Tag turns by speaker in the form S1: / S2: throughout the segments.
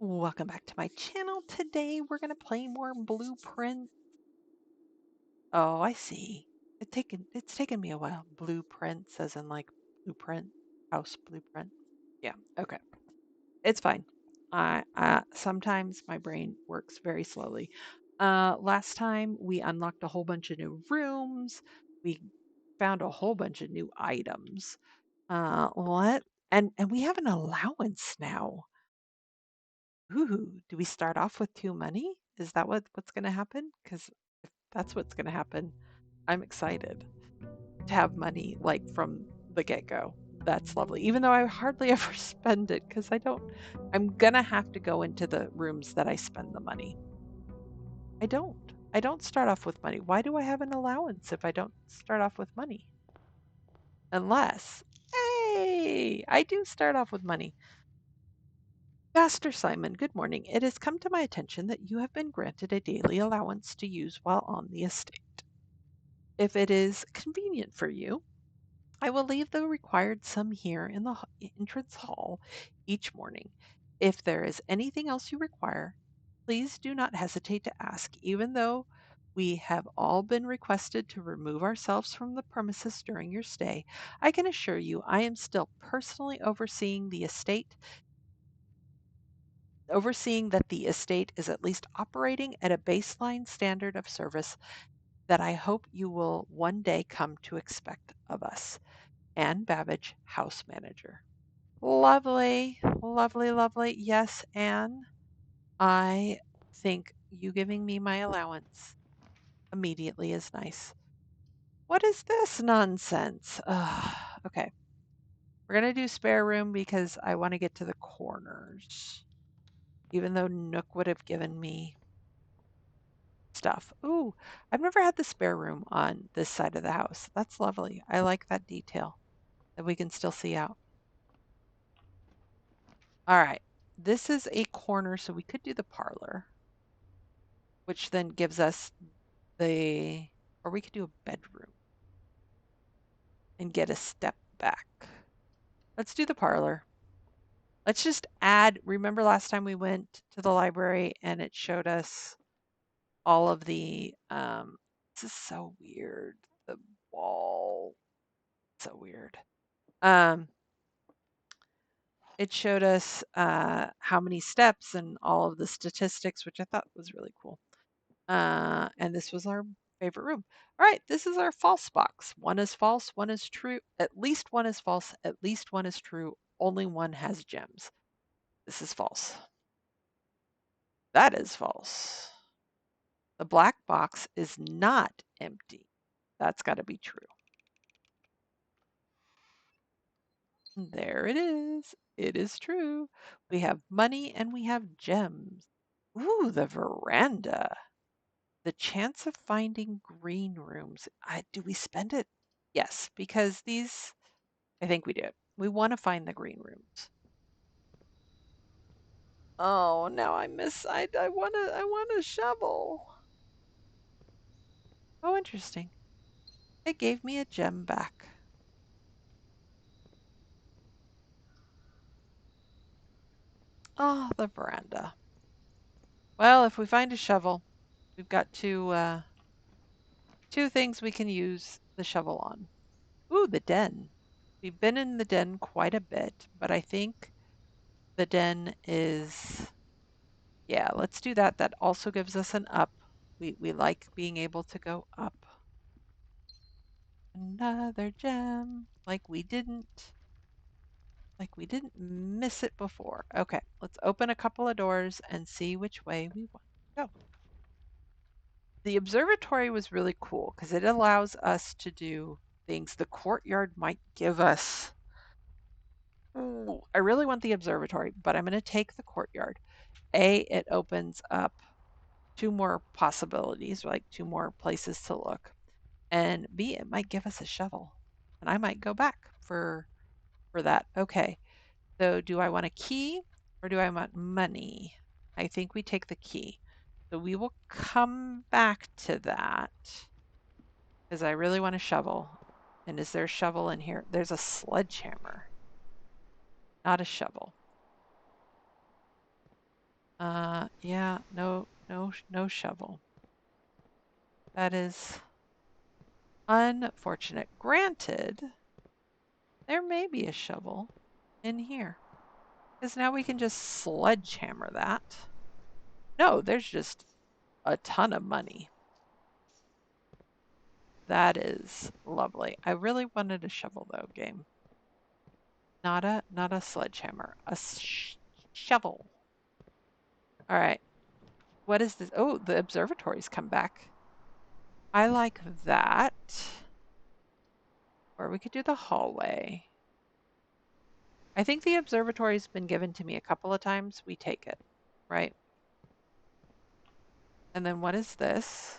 S1: Welcome back to my channel. Today we're going to play more Blueprint. Oh, I see. It's taken me a while. Blueprints as in like blueprint, house blueprint. Yeah, okay. It's fine. I sometimes my brain works very slowly. Last time we unlocked a whole bunch of new rooms. We found a whole bunch of new items. What? And we have an allowance now. Ooh, do we start off with 2 money? Is that what's gonna happen? Because if that's what's gonna happen, I'm excited to have money, like, from the get-go. That's lovely, even though I hardly ever spend it because I'm gonna have to go into the rooms that I spend the money. I don't. I don't start off with money. Why do I have an allowance if I don't start off with money? Unless hey, I do start off with money. Master Simon, good morning. It has come to my attention that you have been granted a daily allowance to use while on the estate. If it is convenient for you, I will leave the required sum here in the entrance hall each morning. If there is anything else you require, please do not hesitate to ask, even though we have all been requested to remove ourselves from the premises during your stay. I can assure you I am still personally overseeing that the estate is at least operating at a baseline standard of service that I hope you will one day come to expect of us. Anne Babbage, house manager. Lovely, lovely, lovely. Yes, Anne, I think you giving me my allowance immediately is nice. What is this nonsense? Ugh, okay, we're going to do spare room because I want to get to the corners, even though Nook would have given me stuff. Ooh, I've never had the spare room on this side of the house. That's lovely. I like that detail that we can still see out. All right. This is a corner, so we could do the parlor, which then gives us or we could do a bedroom and get a step back. Let's do the parlor. Let's just remember last time we went to the library and it showed us all of this is so weird. The wall, so weird. Um, it showed us how many steps and all of the statistics, which I thought was really cool. And this was our favorite room. All right, this is our false box. One is false, one is true. At least one is false, at least one is true. Only one has gems. This is false. That is false. The black box is not empty. That's got to be true. There it is. It is true. We have money and we have gems. Ooh, the veranda. The chance of finding green rooms. Do we spend it? Yes, because I think we do. We want to find the green rooms. Oh, now I want a shovel. Oh, interesting. It gave me a gem back. Oh, the veranda. Well, if we find a shovel, we've got two things we can use the shovel on. Ooh, the den. We've been in the den quite a bit, but I think the den is, yeah, let's do that. That also gives us an up. We like being able to go up. Another gem, like we didn't miss it before. Okay, let's open a couple of doors and see which way we want to go. The observatory was really cool because it allows us to do things the courtyard might give us. Ooh, I really want the observatory, but I'm going to take the courtyard. It opens up two more possibilities, like two more places to look. And B, it might give us a shovel. And I might go back for that. Okay. So do I want a key or do I want money? I think we take the key. So we will come back to that because I really want a shovel. And is there a shovel in here? There's a sledgehammer, not a shovel. Yeah, no shovel. That is unfortunate. Granted, there may be a shovel in here. Because now we can just sledgehammer that. No, there's just a ton of money. That is lovely. I really wanted a shovel though, game. Not a sledgehammer. A shovel. All right. What is this? Oh, the observatories come back. I like that. Or we could do the hallway. I think the observatory's been given to me a couple of times. We take it, right? And then what is this?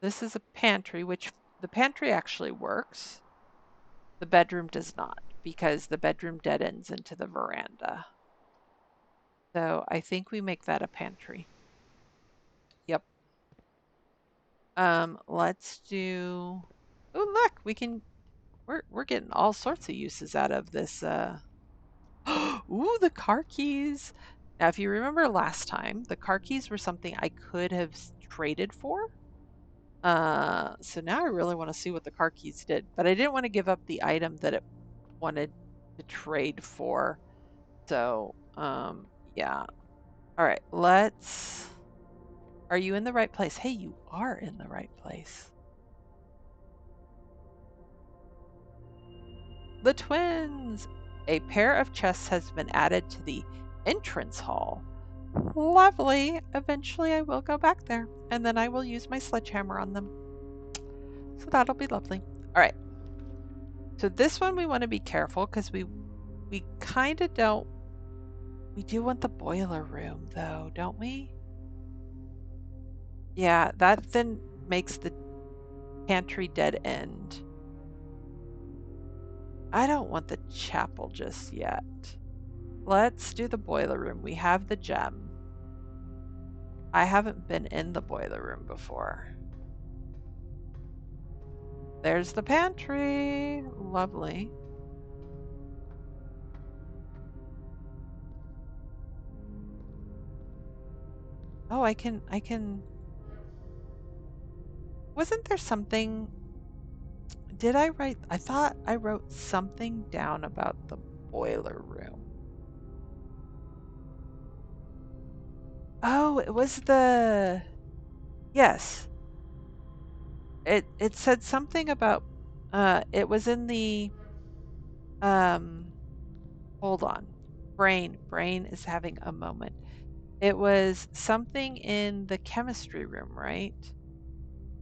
S1: This is a pantry, which the pantry actually works. The bedroom does not because the bedroom dead ends into the veranda. So I think we make that a pantry. Yep. Let's do. Oh, look, we can. We're getting all sorts of uses out of this. Ooh, the car keys. Now, if you remember last time, the car keys were something I could have traded for. So now I really want to see what the car keys did, but I didn't want to give up the item that it wanted to trade for. So, yeah. All right, let's. Are you in the right place? Hey, you are in the right place. The twins! A pair of chests has been added to the entrance hall. Lovely. Eventually, I will go back there, and then I will use my sledgehammer on them. So that'll be lovely. All right. So this one we want to be careful because we kind of don't. We do want the boiler room though, don't we? Yeah, that then makes the pantry dead end. I don't want the chapel just yet. Let's do the boiler room. We have the gem. I haven't been in the boiler room before. There's the pantry. Lovely. Oh, I can. Wasn't there something? Did I write? I thought I wrote something down about the boiler room. Oh, it was the. Yes. It said something about it was in the um hold on. Brain is having a moment. It was something in the chemistry room, right?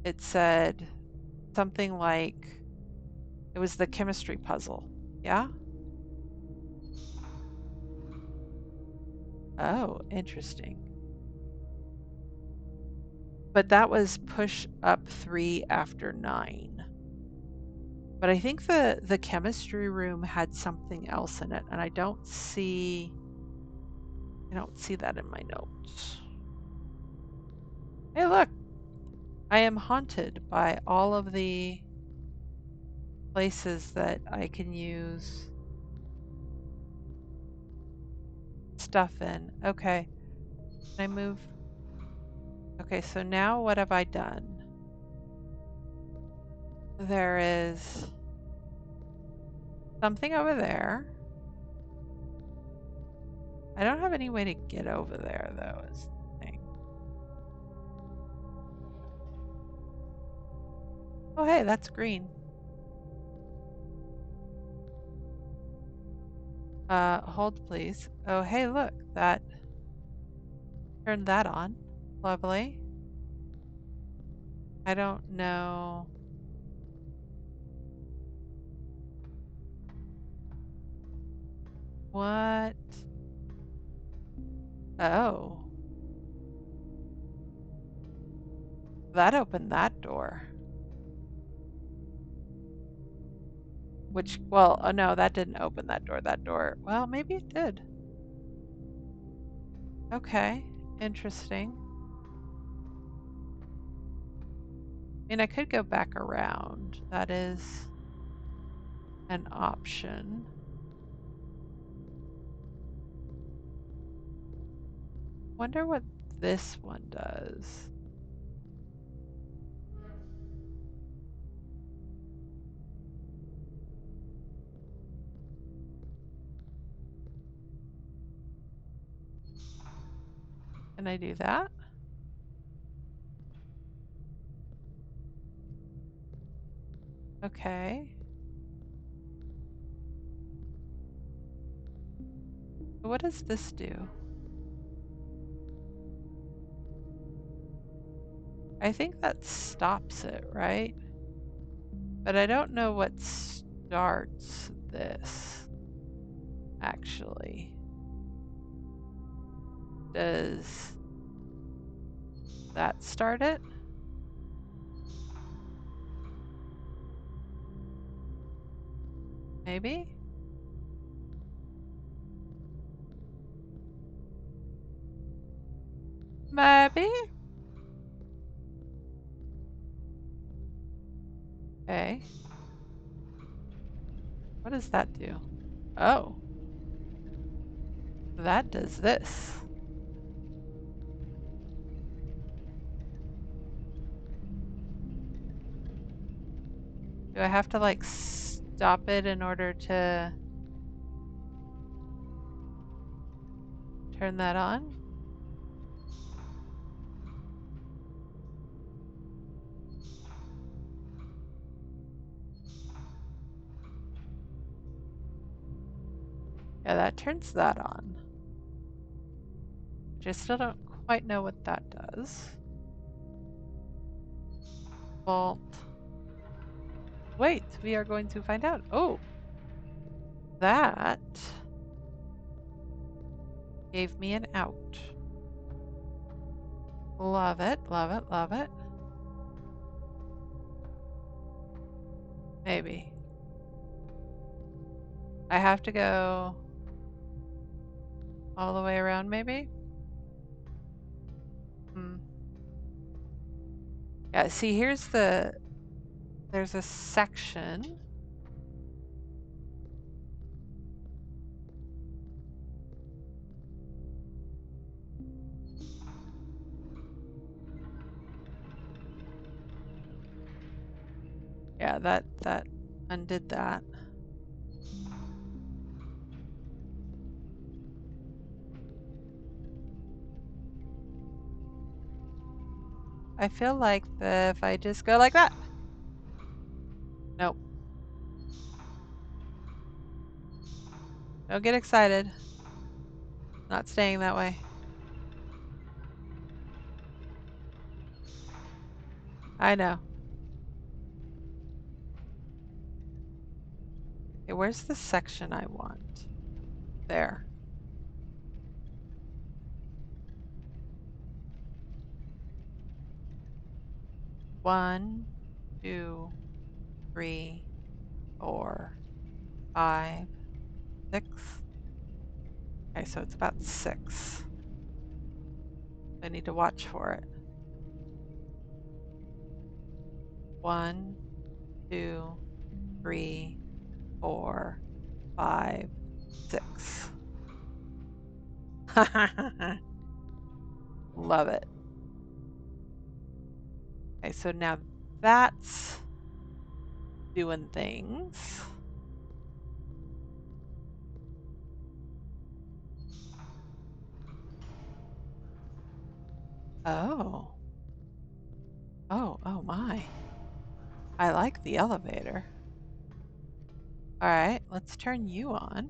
S1: It said something like it was the chemistry puzzle. Yeah? Oh, interesting. But that was push up 3 after 9. But I think the chemistry room had something else in it, and I don't see that in my notes. Hey, look, I am haunted by all of the places that I can use stuff in. Okay, can I move? Okay, so now what have I done? There is something over there. I don't have any way to get over there, though, is the thing. Oh, hey, that's green. Hold, please. Oh, hey, look, that turned that on. Lovely. I don't know. What? Oh, that opened that door. Which, well, oh no, that didn't open that door. That door, well, maybe it did. Okay, interesting. I mean, I could go back around. That is an option. Wonder what this one does. Can I do that? Okay. What does this do? I think that stops it, right? But I don't know what starts this, actually. Does that start it? Maybe? Maybe? Okay. What does that do? Oh, that does this. Do I have to like stop it in order to turn that on? Yeah, that turns that on. Which I still don't quite know what that does. Vault. Wait, we are going to find out. Oh, that gave me an out. Love it, love it, love it. Maybe. I have to go all the way around, maybe? Hmm. Yeah, see, there's a section. Yeah, that undid that. I feel like if I just go like that. Nope. Don't get excited. Not staying that way. I know. Okay, where's the section I want? There. One, two, three, 4, 5, 6. Okay, so it's about 6. I need to watch for it. 1, 2, 3, 4, 5, 6. Love it. Okay, so now that's doing things. Oh. Oh my. I like the elevator. All right, let's turn you on.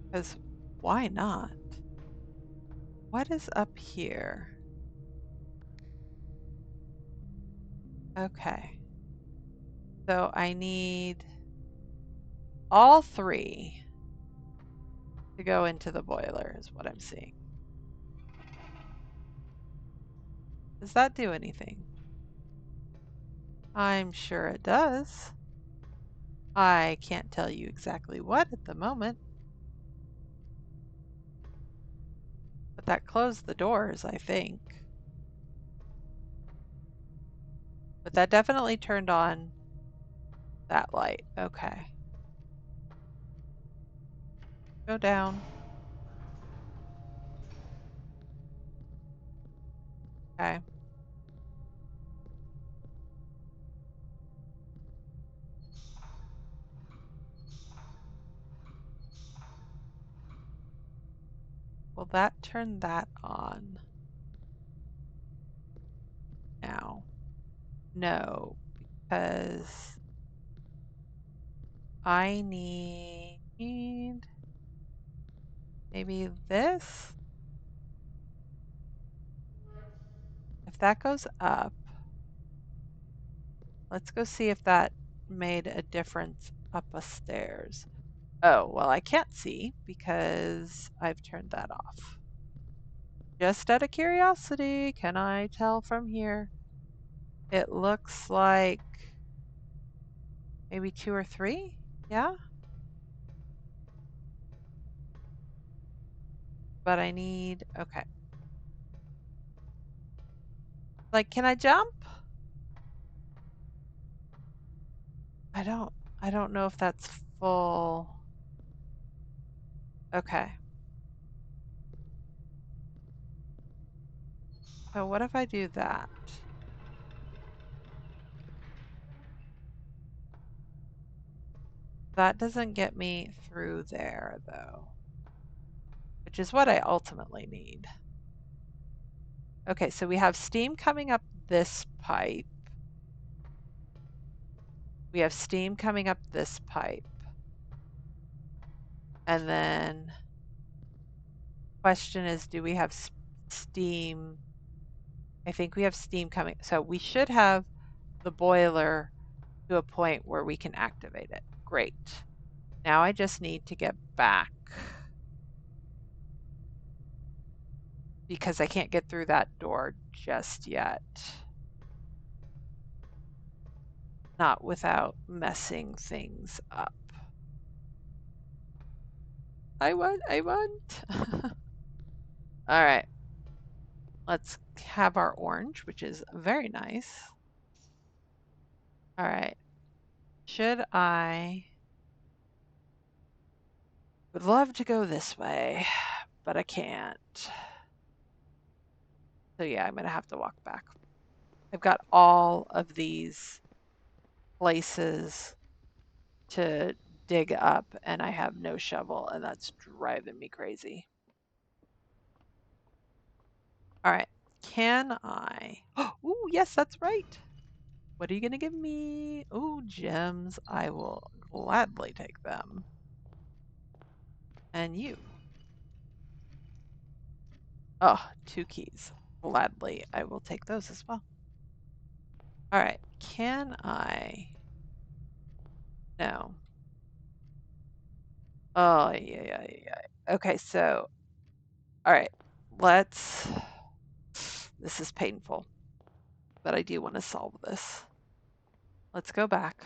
S1: Because why not? What is up here? Okay. So I need all 3 to go into the boiler is what I'm seeing. Does that do anything? I'm sure it does. I can't tell you exactly what at the moment. But that closed the doors, I think. But that definitely turned on that light. Okay. Go down. Okay. Will that turn that on now? No, because I need maybe this. If that goes up, let's go see if that made a difference up a stairs. Oh, well, I can't see because I've turned that off. Just out of curiosity, can I tell from here? It looks like maybe 2 or 3. Yeah, but I need, okay. Like, can I jump? I don't, I don't know if that's full. Okay. So what if I do that? That doesn't get me through there though, which is what I ultimately need. Okay, so we have steam coming up this pipe. We have steam coming up this pipe. And then question is, do we have steam? I think we have steam coming. So we should have the boiler to a point where we can activate it. Great. Now I just need to get back because I can't get through that door just yet. Not without messing things up. I want. All right. Let's have our orange, which is very nice. All right. Should I would love to go this way, but I can't. So yeah, I'm gonna have to walk back. I've got all of these places to dig up and I have no shovel and that's driving me crazy. All right. Can I? Oh, yes, that's right. What are you gonna give me? Oh, gems. I will gladly take them. And you. Oh, 2 keys. Gladly, I will take those as well. All right. Can I? No. Oh, yeah. Okay, so, all right. Let's. This is painful, but I do want to solve this. Let's go back.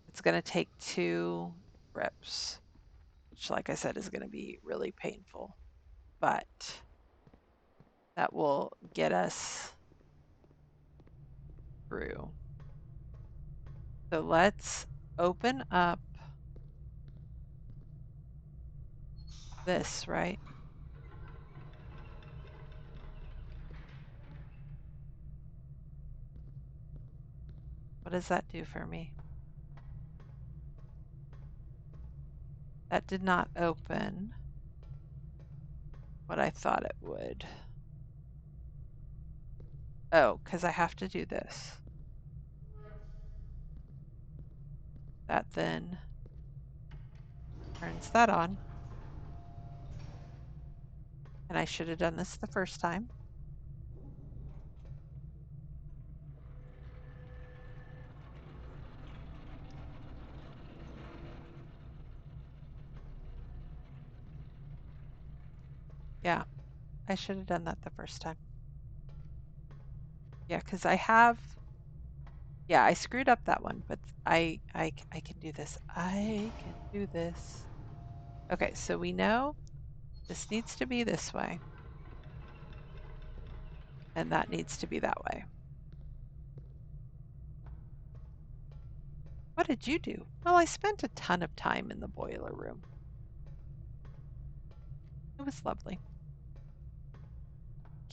S1: It's going to take 2 rips, which, like I said, is going to be really painful, but that will get us through. So let's open up this, right? What does that do for me? That did not open what I thought it would. Oh, because I have to do this. That then turns that on. And I should have done this the first time. Yeah, I should have done that the first time. Yeah, because I have, yeah, I screwed up that one, but I can do this. I can do this. Okay, so we know this needs to be this way. And that needs to be that way. What did you do? Well, I spent a ton of time in the boiler room. It was lovely.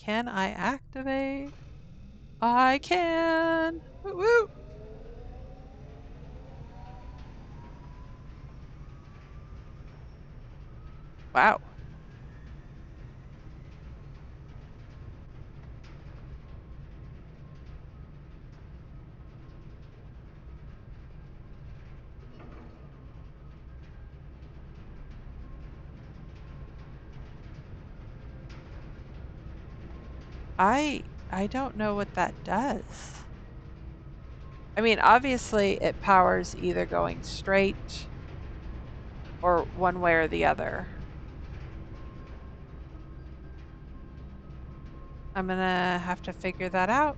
S1: Can I activate? I can! Woo woo! Wow. I don't know what that does. I mean, obviously it powers either going straight or one way or the other. I'm gonna have to figure that out,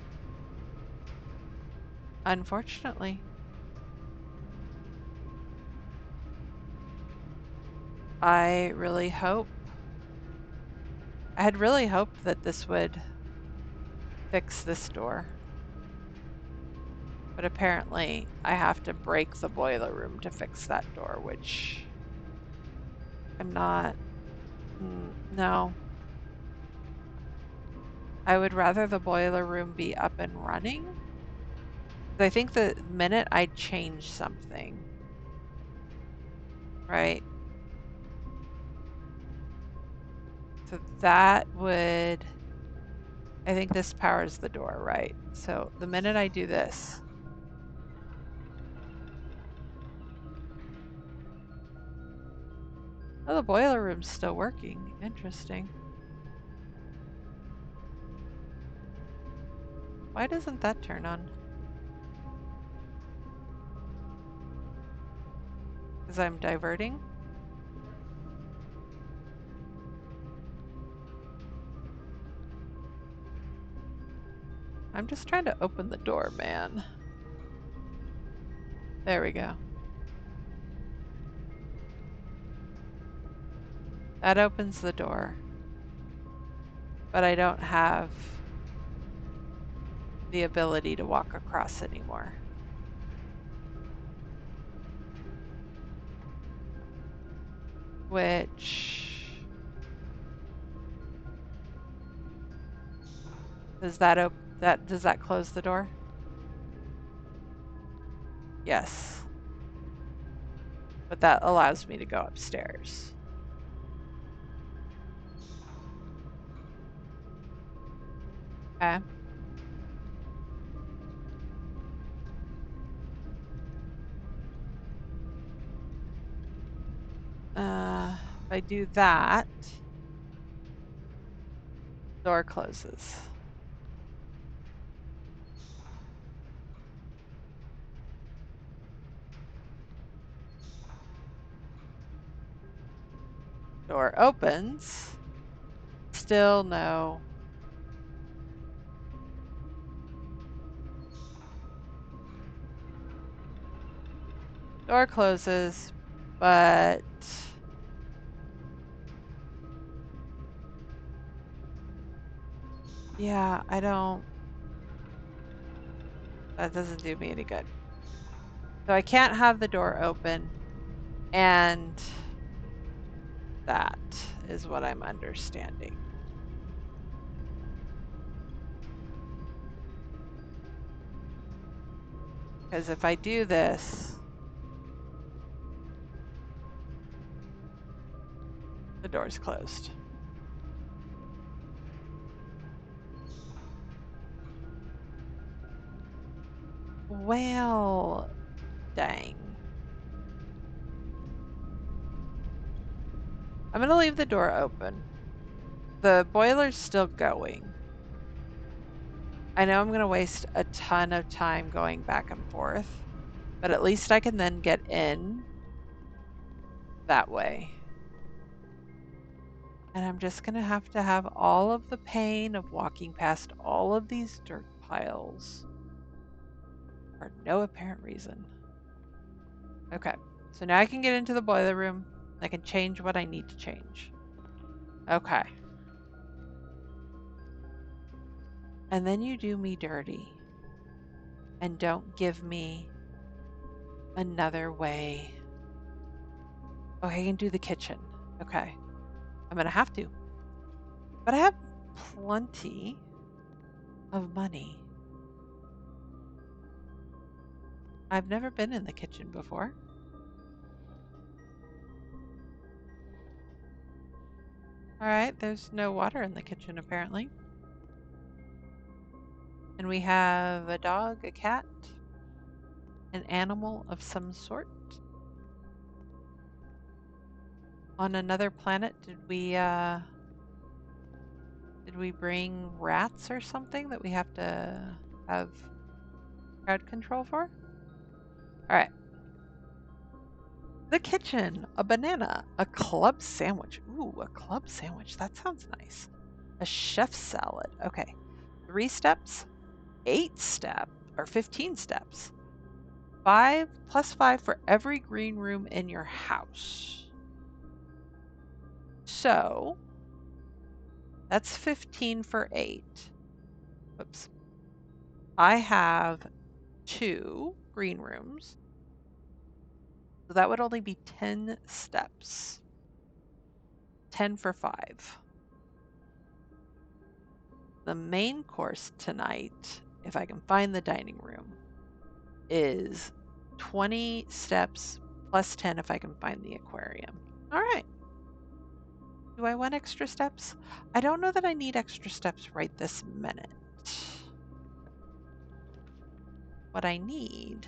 S1: unfortunately. I had really hoped that this would fix this door. But apparently I have to break the boiler room to fix that door, which I'm not, no. I would rather the boiler room be up and running. I think the minute I change something, right? So that would, I think this powers the door, right? So the minute I do this, oh, the boiler room's still working. Interesting. Why doesn't that turn on? Because I'm diverting? I'm just trying to open the door, man. There we go. That opens the door. But I don't have the ability to walk across anymore. Which does that close the door? Yes. But that allows me to go upstairs. Okay. If I do that, door closes. Door opens. Still no. Door closes, but yeah, that doesn't do me any good. So I can't have the door open, and that is what I'm understanding. Because if I do this, the door's closed. Well, dang. I'm going to leave the door open. The boiler's still going. I know I'm going to waste a ton of time going back and forth, but at least I can then get in that way. And I'm just going to have all of the pain of walking past all of these dirt piles for no apparent reason. Okay, so now I can get into the boiler room. I can change what I need to change. Okay. And then you do me dirty and don't give me another way. Okay, I can do the kitchen. Okay. I'm gonna have to. But I have plenty of money. I've never been in the kitchen before. All right, there's no water in the kitchen apparently. And we have a dog, a cat, an animal of some sort. On another planet, did we bring rats or something that we have to have crowd control for? All right. The kitchen, a banana, a club sandwich. Ooh, a club sandwich. That sounds nice. A chef's salad. Okay. 3 steps, 8 step, or 15 steps. 5 plus 5 for every green room in your house. So that's 15 for 8. Whoops. I have 2 green rooms. So that would only be 10 steps. 10 for 5. The main course tonight, if I can find the dining room, is 20 steps plus 10 if I can find the aquarium. All right. Do I want extra steps? I don't know that I need extra steps right this minute. What I need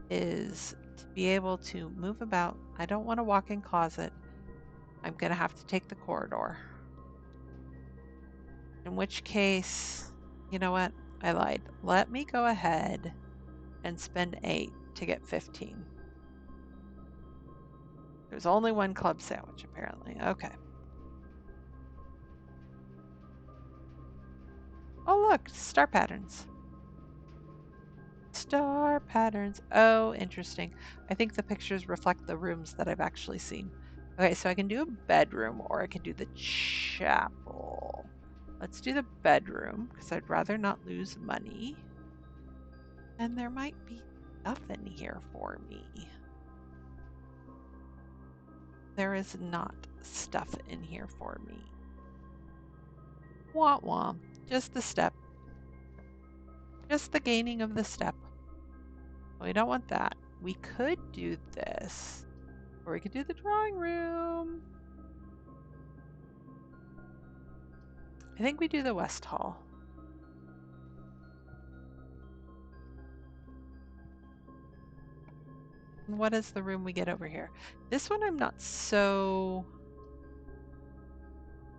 S1: is to be able to move about. I don't want a walk-in closet. I'm going to have to take the corridor. In which case, you know what? I lied. Let me go ahead and spend 8 to get 15. There's only one club sandwich, apparently. Okay. Oh, look, star patterns. Star patterns. Oh, interesting. I think the pictures reflect the rooms that I've actually seen. Okay, so I can do a bedroom or I can do the chapel. Let's do the bedroom because I'd rather not lose money. And there might be stuff in here for me. There is not stuff in here for me. Wah wah. Just the step. Just the gaining of the step. We don't want that. We could do this. Or we could do the drawing room. I think we do the West Hall. And what is the room we get over here? This one I'm not so...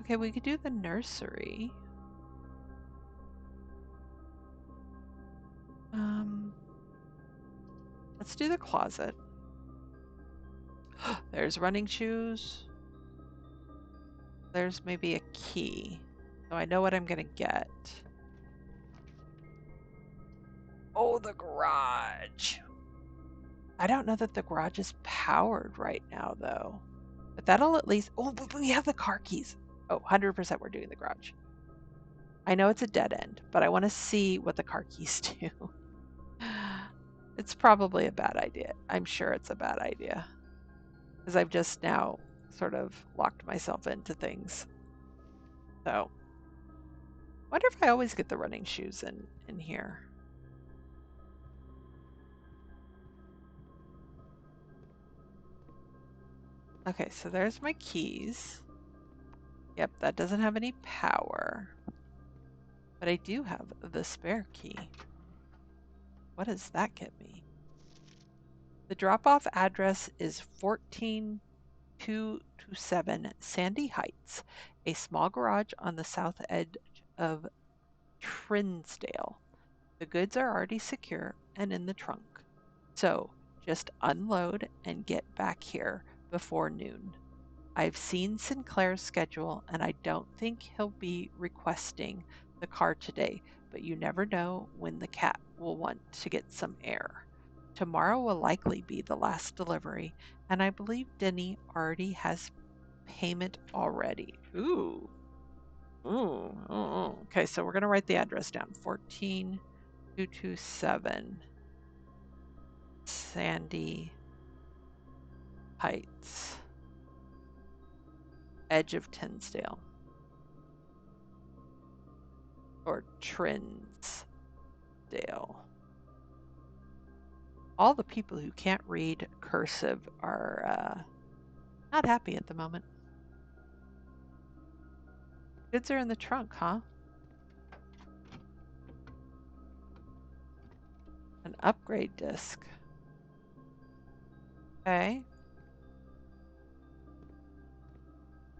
S1: Okay, we could do the nursery. Let's do the closet. There's running shoes. There's maybe a key. So I know what I'm gonna get. Oh, the garage. I don't know that the garage is powered right now though. But that'll at least, oh, but we have the car keys. Oh, 100% we're doing the garage. I know it's a dead end, but I want to see what the car keys do. It's probably a bad idea. I'm sure it's a bad idea. Because I've just now sort of locked myself into things. So, wonder if I always get the running shoes in here. Okay, so there's my keys. Yep, that doesn't have any power. But I do have the spare key. What does that get me? The drop-off address is 14227 Sandy Heights, a small garage on the south edge of Trinsdale. The goods are already secure and in the trunk. So just unload and get back here before noon. I've seen Sinclair's schedule and I don't think he'll be requesting the car today, but you never know when the cat will want to get some air. Tomorrow will likely be the last delivery, and I believe Denny already has payment already. Ooh. Ooh. Ooh. Okay, so we're going to write the address down. 14227 Sandy Heights, edge of Tinsdale. or Trinsdale. All the people who can't read cursive are not happy at the moment. Goods are in the trunk, huh? An upgrade disc. Okay.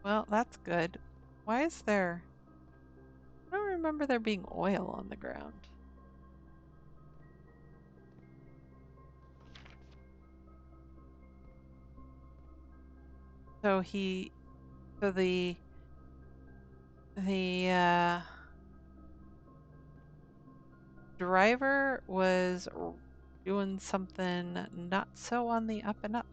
S1: Well, that's good. Why is there... I don't remember there being oil on the ground. So the driver was doing something not so on the up and up.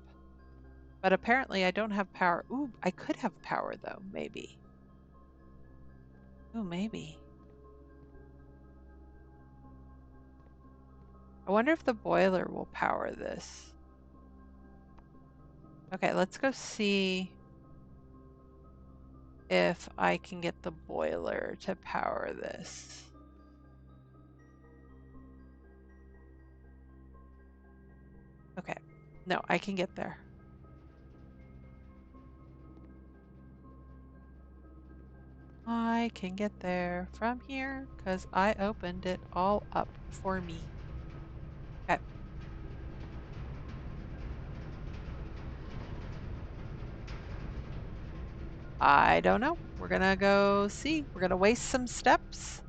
S1: But apparently I don't have power. Ooh, I could have power though, maybe. Ooh, maybe. I wonder if the boiler will power this. Okay, let's go see if I can get the boiler to power this. Okay, no, I can get there. I can get there from here because I opened it all up for me. Okay. I don't know. We're gonna go see. We're gonna waste some steps.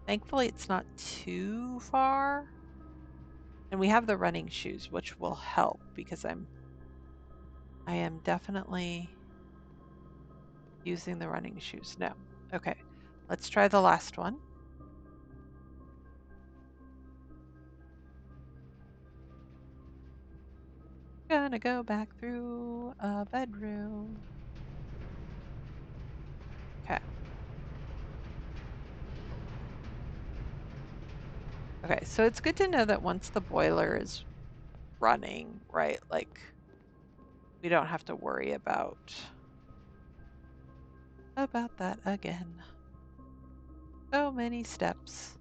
S1: Thankfully, it's not too far. And we have the running shoes, which will help because I am definitely using the running shoes. No. Okay. Let's try the last one. Gonna go back through a bedroom. Okay. Okay, so it's good to know that once the boiler is running, right, like we don't have to worry about that again. So many steps.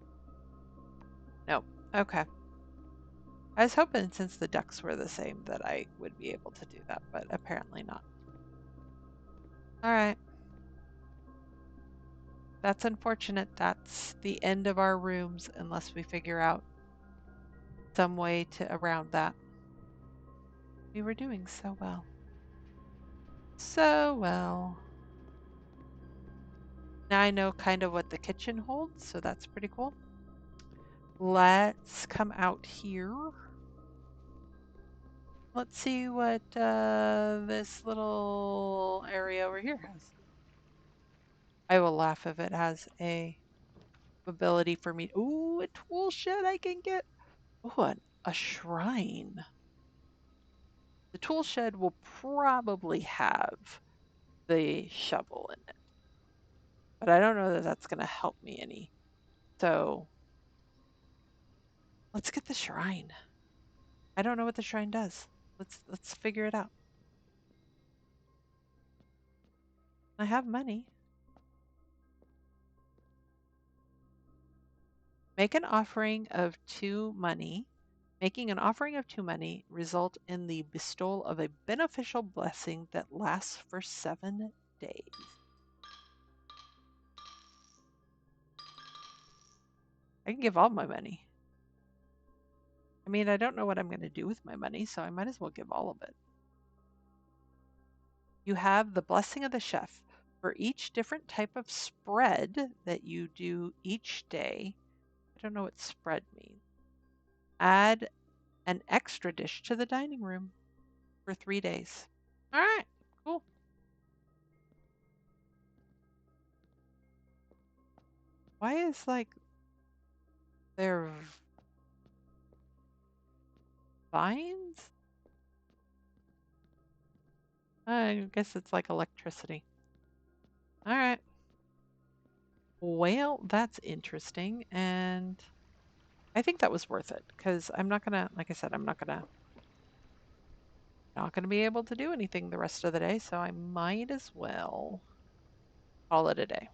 S1: Nope. Okay. I was hoping since the ducks were the same that I would be able to do that, but apparently not. All right. That's unfortunate. That's the end of our rooms unless we figure out some way to around that. We were doing so well. So well. Now I know kind of what the kitchen holds, so that's pretty cool. Let's come out here. Let's see what this little area over here has. I will laugh if it has a ability for me. Ooh, a tool shed I can get. Ooh, a shrine. The tool shed will probably have the shovel in it, but I don't know that that's going to help me any. So let's get the shrine. I don't know what the shrine does. Let's figure it out. I have money. Make an offering of 2 money. Making an offering of 2 money result in the bestowal of a beneficial blessing that lasts for 7 days. I can give all my money. I mean, I don't know what I'm going to do with my money, so I might as well give all of it. You have the blessing of the chef. For each different type of spread that you do each day, I don't know what spread means, add an extra dish to the dining room for 3 days. All right, cool. Why is like there vines? I guess it's like electricity. All right. Well, that's interesting. And I think that was worth it because I'm not gonna, like I said, I'm not gonna be able to do anything the rest of the day, so I might as well call it a day.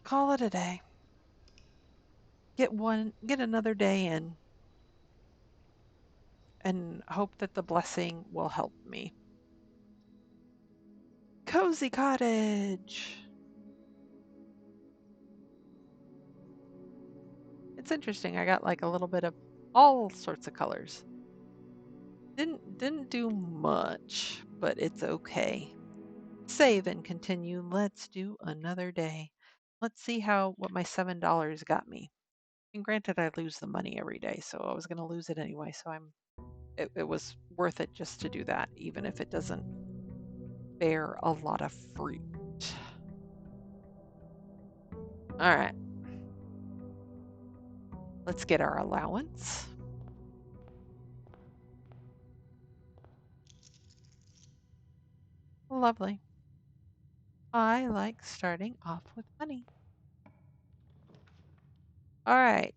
S1: call it a day. Get another day in and hope that the blessing will help me. Cozy cottage. It's interesting. I got like a little bit of all sorts of colors. Didn't do much, but it's okay. Save and continue. Let's do another day. Let's see what my $7 got me. And granted, I lose the money every day, so I was going to lose it anyway. So it was worth it just to do that, even if it doesn't bear a lot of fruit. All right, let's get our allowance. Lovely. I like starting off with money. All right,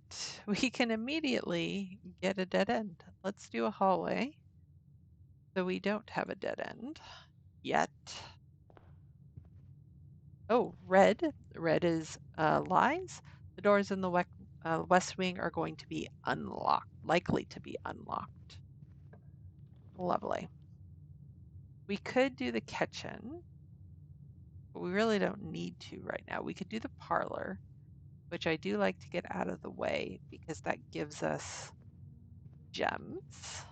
S1: we can immediately get a dead end. Let's do a hallway. So we don't have a dead end yet. Oh, red. Red is lies. The doors in the west wing are going to be unlocked, likely to be unlocked. Lovely. We could do the kitchen, but we really don't need to right now. We could do the parlor, which I do like to get out of the way because that gives us gems.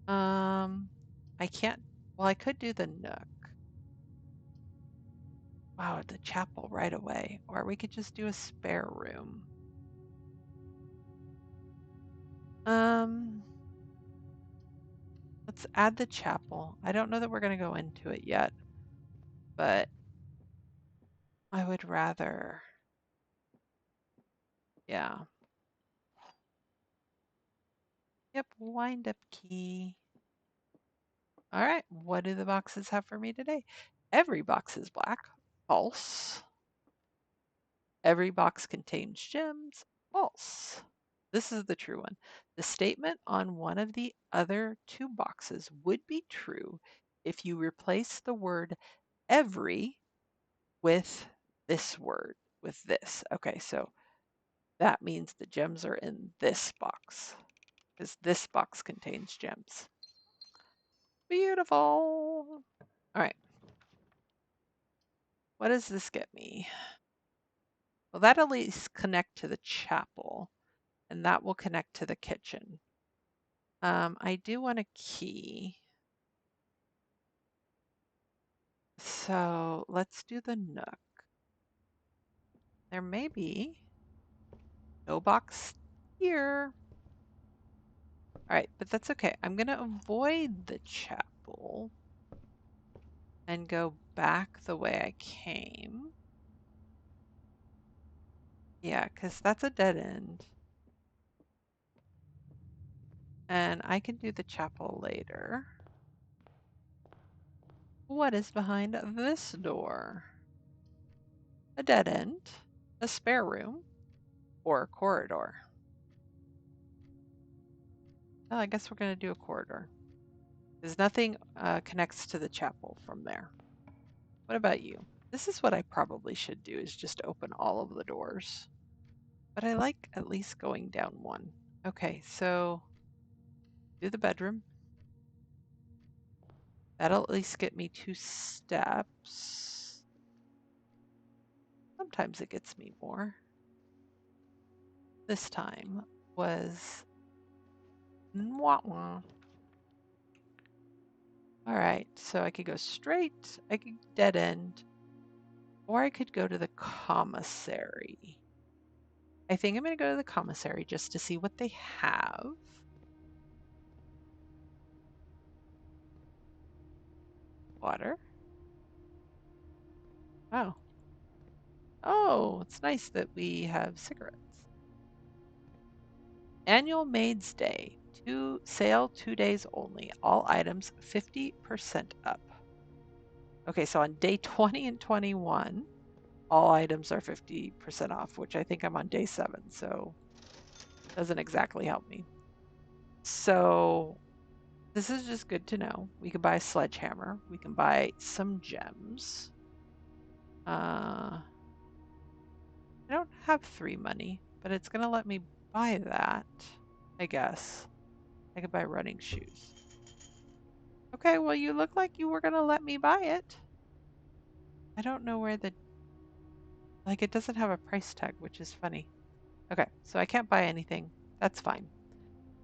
S1: I can't, well, I could do the nook. Wow, the chapel right away. Or we could just do a spare room. Um, let's add the chapel. I don't know that we're going to go into it yet, but I would rather, yeah. Yep, wind up key. All right, what do the boxes have for me today? Every box is black. False. Every box contains gems. False. This is the true one. The statement on one of the other two boxes would be true if you replace the word every with this word, with this. Okay, so that means the gems are in this box because this box contains gems. Beautiful. All right. What does this get me? Well, that at least connect to the chapel, and that will connect to the kitchen. I do want a key. So let's do the nook. There may be no box here. All right, but that's okay. I'm going to avoid the chapel and go back the way I came. Yeah, because that's a dead end. And I can do the chapel later. What is behind this door? A dead end, a spare room, or a corridor? Oh, I guess we're going to do a corridor. Because nothing connects to the chapel from there. What about you? This is what I probably should do, is just open all of the doors. But I like at least going down one. Okay, so do the bedroom. That'll at least get me 2 steps. Sometimes it gets me more. This time was mwah-mwah. All right, so I could go straight, I could dead end, or I could go to the commissary. I think I'm going to go to the commissary just to see what they have. Water. Oh. Oh, it's nice that we have cigarettes. Annual Maids Day. Sale 2 days only. All items 50% up. Okay, so on day 20 and 21, all items are 50% off, which I think I'm on day 7, so doesn't exactly help me. So this is just good to know. We can buy a sledgehammer. We can buy some gems. I don't have 3 money, but it's gonna let me buy that, I guess. I could buy running shoes. Okay, well, you look like you were gonna let me buy it. I don't know where like, it doesn't have a price tag, which is funny. Okay, so I can't buy anything. That's fine.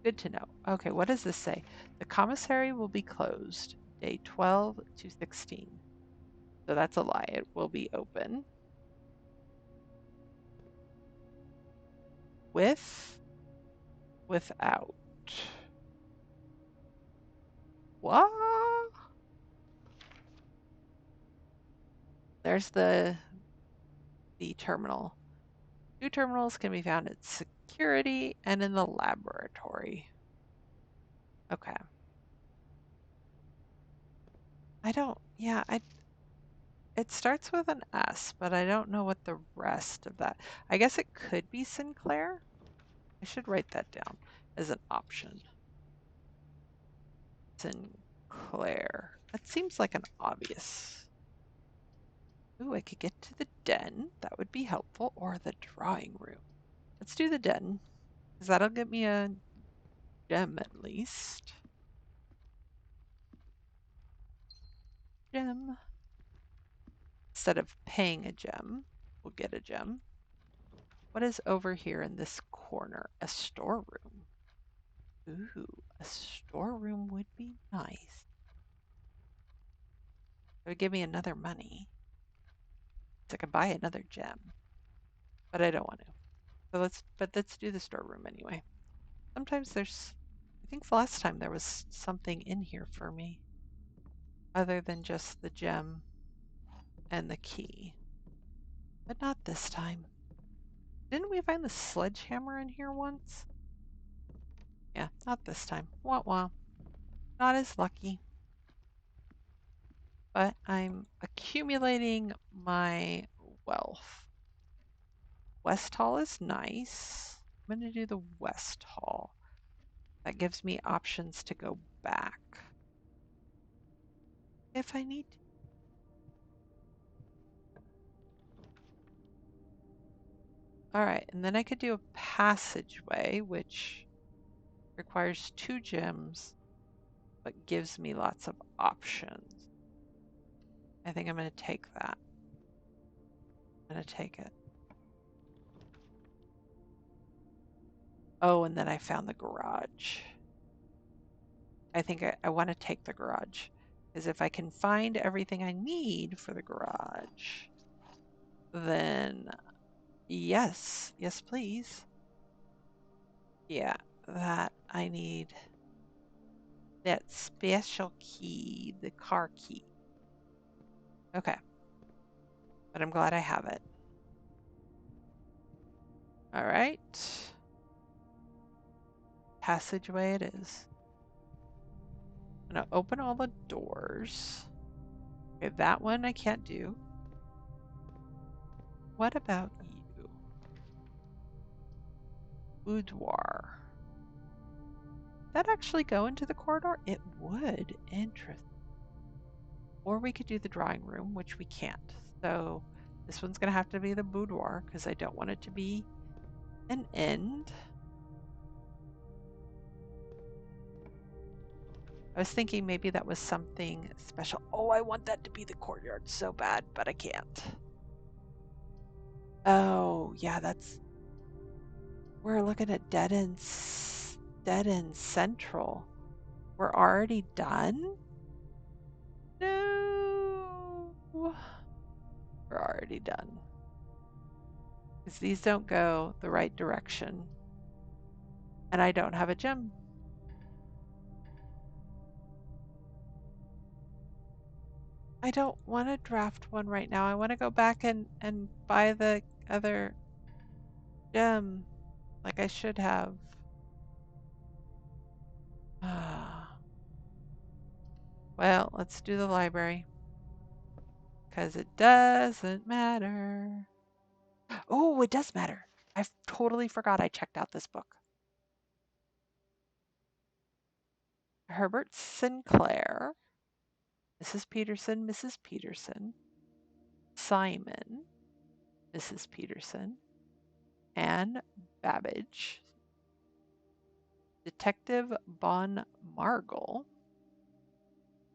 S1: Good to know. Okay, what does this say? The commissary will be closed day 12 to 16. So that's a lie. It will be open. Without. What? There's the terminal. 2 terminals can be found at security and in the laboratory. Okay. It starts with an S, but I don't know what the rest of that. I guess it could be Sinclair. I should write that down as an option. Sinclair. That seems like an obvious. Ooh, I could get to the den. That would be helpful. Or the drawing room. Let's do the den, because that'll get me a gem at least. Gem. Instead of paying a gem, we'll get a gem. What is over here in this corner? A storeroom. Ooh, a storeroom would be nice. It would give me another money. So I could buy another gem. But I don't want to. So let's do the storeroom anyway. Sometimes I think the last time there was something in here for me other than just the gem and the key. But not this time. Didn't we find the sledgehammer in here once? Yeah, not this time. Wah wah. Not as lucky. But I'm accumulating my wealth. West Hall is nice. I'm going to do the West Hall. That gives me options to go back if I need to. All right, and then I could do a passageway, which requires 2 gems, but gives me lots of options. I think I'm going to take that. I'm going to take it. Oh, and then I found the garage. I think I want to take the garage, because if I can find everything I need for the garage, then yes, yes, please. Yeah, that I need that special key, the car key. Okay, but I'm glad I have it. All right. Passageway it is. I'm gonna open all the doors. Okay, that one I can't do. What about you? Boudoir. That actually go into the corridor? It would. Interesting. Or we could do the drawing room, which we can't. So this one's gonna have to be the boudoir because I don't want it to be an end. I was thinking maybe that was something special. Oh, I want that to be the courtyard so bad, but I can't. Oh, yeah, we're looking at dead end central. We're already done? No. We're already done. Because these don't go the right direction. And I don't have a gem. I don't want to draft one right now. I want to go back and buy the other gem like I should have. Well, let's do the library. Because it doesn't matter. Oh, it does matter. I totally forgot I checked out this book. Herbert Sinclair, Mrs. Peterson, Mrs. Peterson, Simon, Mrs. Peterson, Anne Babbage, Detective Bon Margle,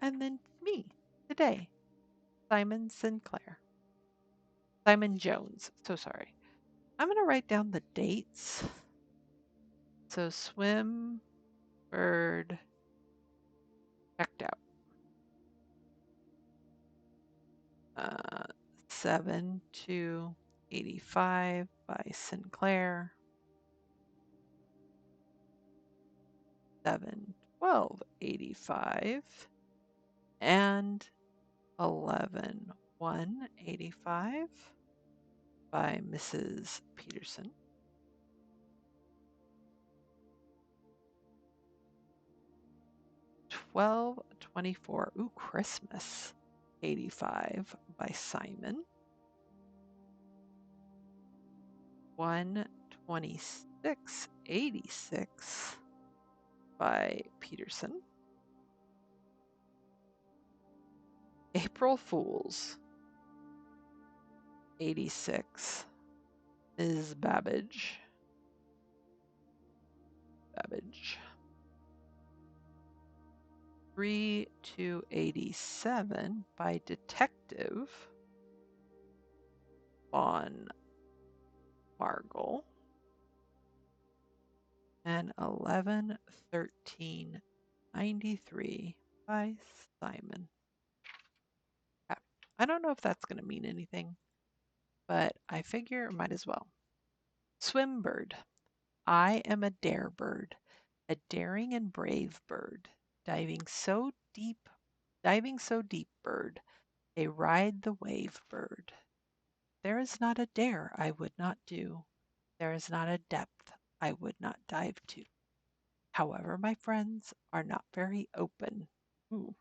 S1: and then me today, Simon Sinclair. Simon Jones. So sorry. I'm going to write down the dates. So swim, bird, checked out. 7/2/85 by Sinclair. 7/12/85 and 11/1/85 by Mrs. Peterson. 12/24, ooh, Christmas, 85 by Simon. 1/26/86 by Peterson. April Fools, 86 is Babbage. 3/2/87 by Detective Von Margle. And 11/13/93 by Simon. I don't know if that's going to mean anything, but I figure it might as well. Swim bird. I am a dare bird, a daring and brave bird, diving so deep, bird, a ride the wave bird. There is not a dare I would not do. There is not a depth I would not dive to. However, my friends are not very open ooh,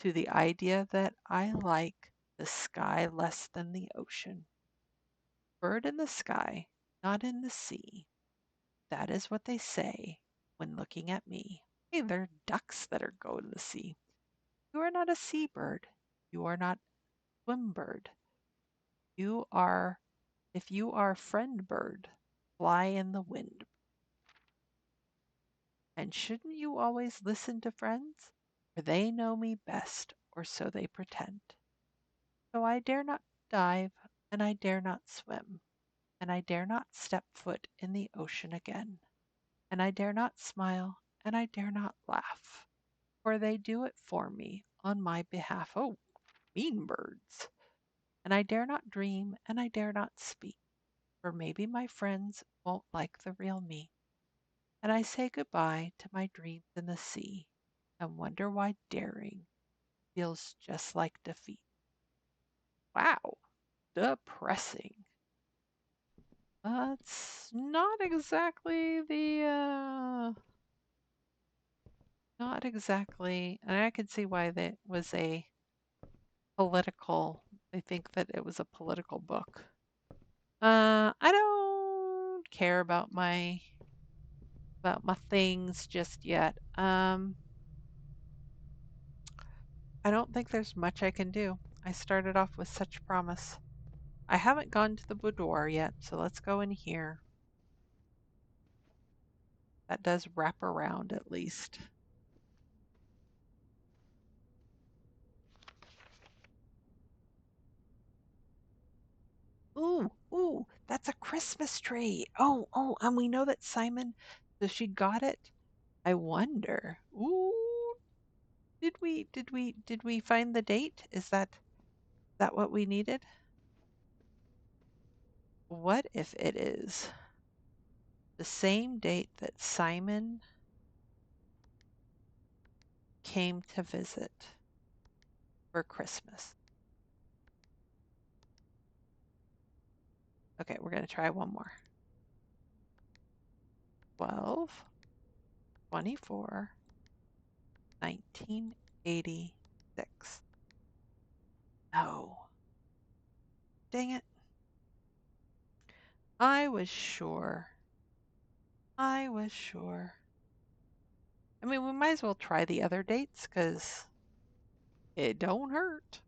S1: to the idea that I like the sky less than the ocean. Bird in the sky, not in the sea. That is what they say when looking at me. Hey, they're ducks that are going to the sea. You are not a seabird. You are not swim bird. You are, if you are friend bird, fly in the wind. And shouldn't you always listen to friends? For they know me best, or so they pretend. So I dare not dive, and I dare not swim, and I dare not step foot in the ocean again, and I dare not smile, and I dare not laugh, for they do it for me on my behalf. Oh, mean birds! And I dare not dream, and I dare not speak, for maybe my friends won't like the real me. And I say goodbye to my dreams in the sea, and wonder why daring feels just like defeat. Wow, depressing. It's not exactly not exactly, and I can see why that was a political, they think that it was a political book. I don't care about my things just yet. I don't think there's much I can do. I started off with such promise. I haven't gone to the boudoir yet, so let's go in here. That does wrap around at least. Ooh, ooh, that's a Christmas tree. Oh, and we know that Simon, so she got it. I wonder. Ooh, did we find the date? Is that what we needed? What if it is the same date that Simon came to visit for Christmas? Okay, we're going to try one more. 12/24/1986. No. Dang it. I was sure. I was sure. I mean, we might as well try the other dates because it don't hurt.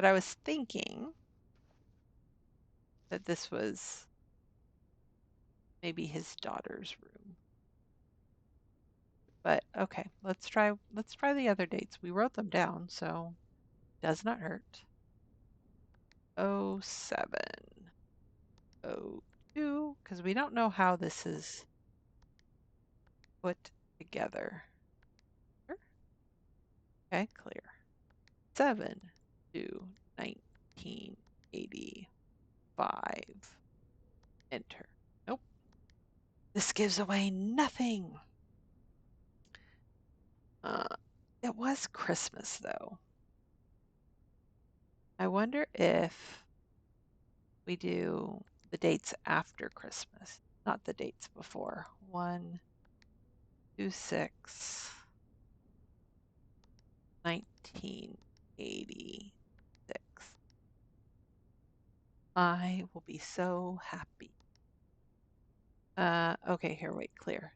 S1: But I was thinking that this was maybe his daughter's room. But okay, let's try the other dates. We wrote them down, so does not hurt. 07, 02, because we don't know how this is put together. Okay, clear. 7 to 1985. Enter. Nope. This gives away nothing. Uh, it was Christmas though. I wonder if we do the dates after Christmas, not the dates before. 1, 2, 6, 1986. I will be so happy. Okay, here, wait, clear.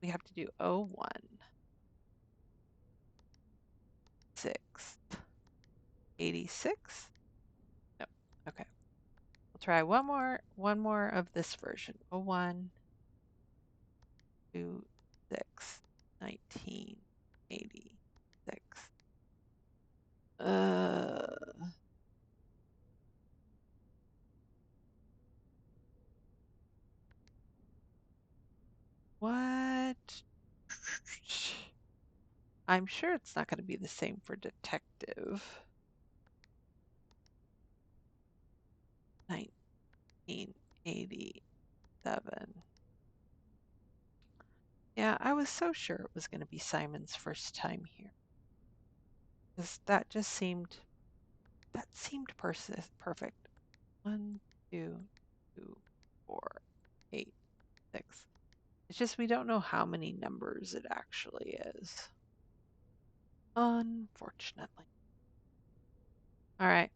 S1: We have to do 01, 6, 86. No, okay. We'll try one more of this version. 01, 2, 6, 1986. What? I'm sure it's not going to be the same for detective. 1987. Yeah, I was so sure it was going to be Simon's first time here. Because that seemed perfect. 1, 2, 2, 4, 8, 6. It's just we don't know how many numbers it actually is. Unfortunately. All right.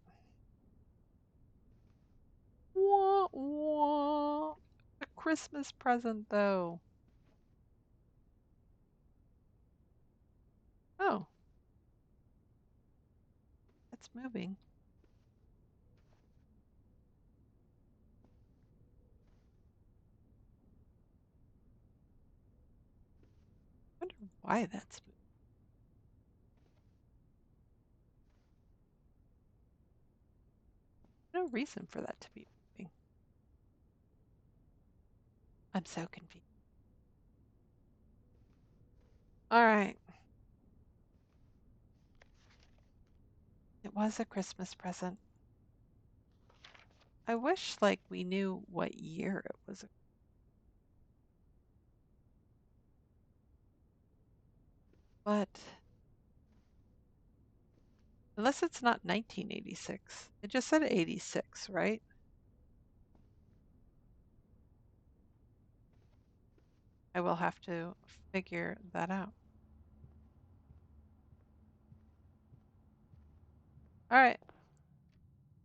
S1: Wah, wah. A Christmas present, though. Oh, it's moving. I wonder why that's moving. No reason for that to be moving. I'm so confused. All right. It was a Christmas present. I wish like we knew what year it was. But unless it's not 1986. It just said 86, right? I will have to figure that out. All right.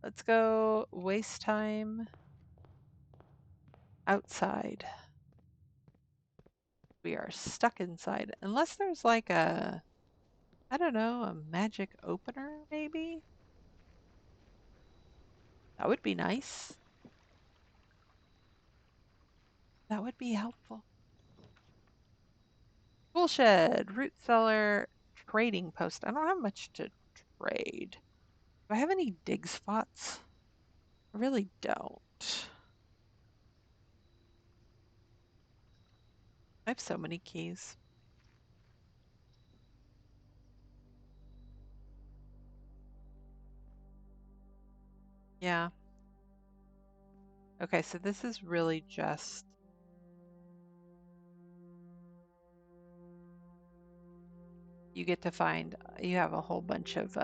S1: Let's go waste time outside. We are stuck inside. Unless there's like I don't know, a magic opener maybe? That would be nice. That would be helpful. Toolshed, root cellar, trading post. I don't have much to trade. Do I have any dig spots? I really don't. I have so many keys. Yeah. Okay, so this is really just you get to find you have a whole bunch of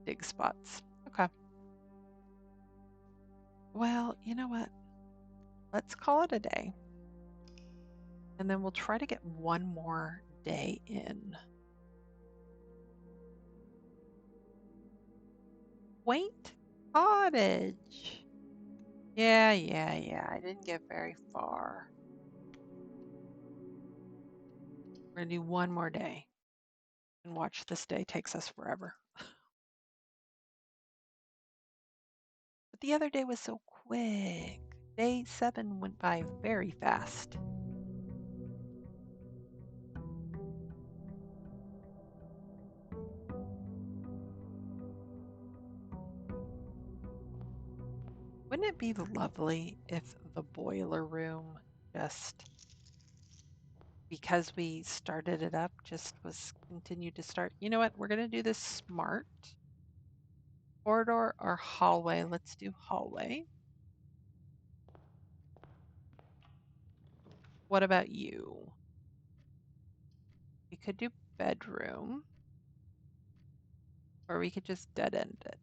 S1: dig spots. Okay. Well, you know what? Let's call it a day. And then we'll try to get one more day in. Quaint cottage. Yeah. I didn't get very far. We're gonna do one more day and watch this day takes us forever. But the other day was so quick. Day 7 went by very fast. Wouldn't it be lovely if the boiler room just, because we started it up, just was continued to start? You know what? We're going to do this smart. Corridor or hallway? Let's do hallway. What about you? We could do bedroom, or we could just dead end it.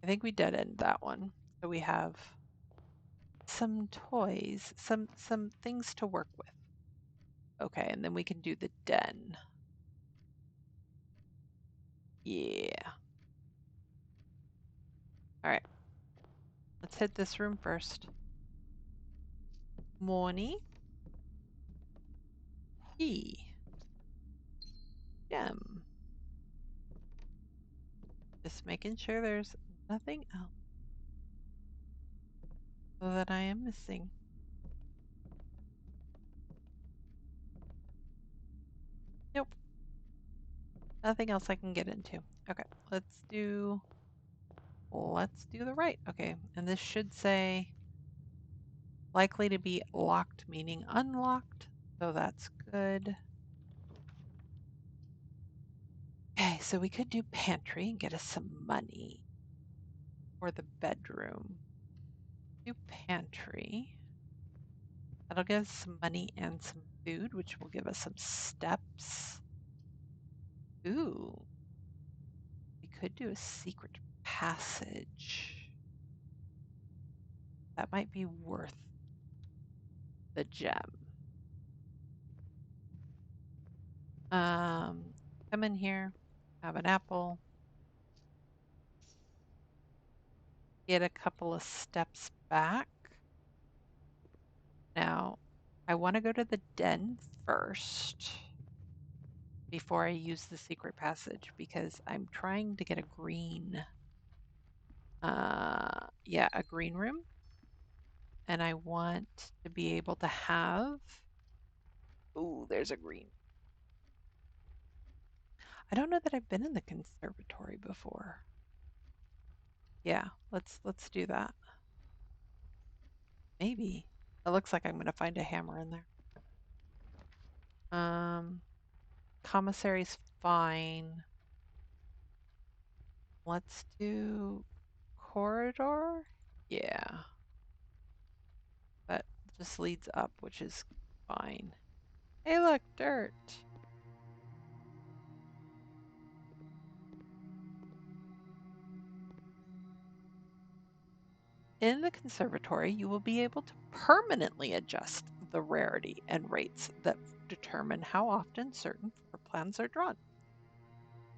S1: I think we dead end that one. So we have some toys, some things to work with. Okay, and then we can do the den. Yeah. All right. Let's hit this room first. Morning. E. Gem. Just making sure there's nothing else that I am missing. Nope. Nothing else I can get into. Okay, let's do the right. Okay, and this should say likely to be locked, meaning unlocked. So that's good. Okay, so we could do pantry and get us some money for the bedroom. Do pantry. That'll give us some money and some food, which will give us some steps. Ooh, we could do a secret passage. That might be worth the gem. Come in here, have an apple, get a couple of steps back. Now, I want to go to the den first before I use the secret passage because I'm trying to get a green, yeah, a green room. And I want to be able to have, ooh, there's a green. I don't know that I've been in the conservatory before. Yeah, let's do that. Maybe. It looks like I'm going to find a hammer in there. Um, Commissary's fine. Let's do corridor. Yeah, that just leads up, which is fine. Hey, look, dirt. In the conservatory, you will be able to permanently adjust the rarity and rates that determine how often certain floor plans are drawn.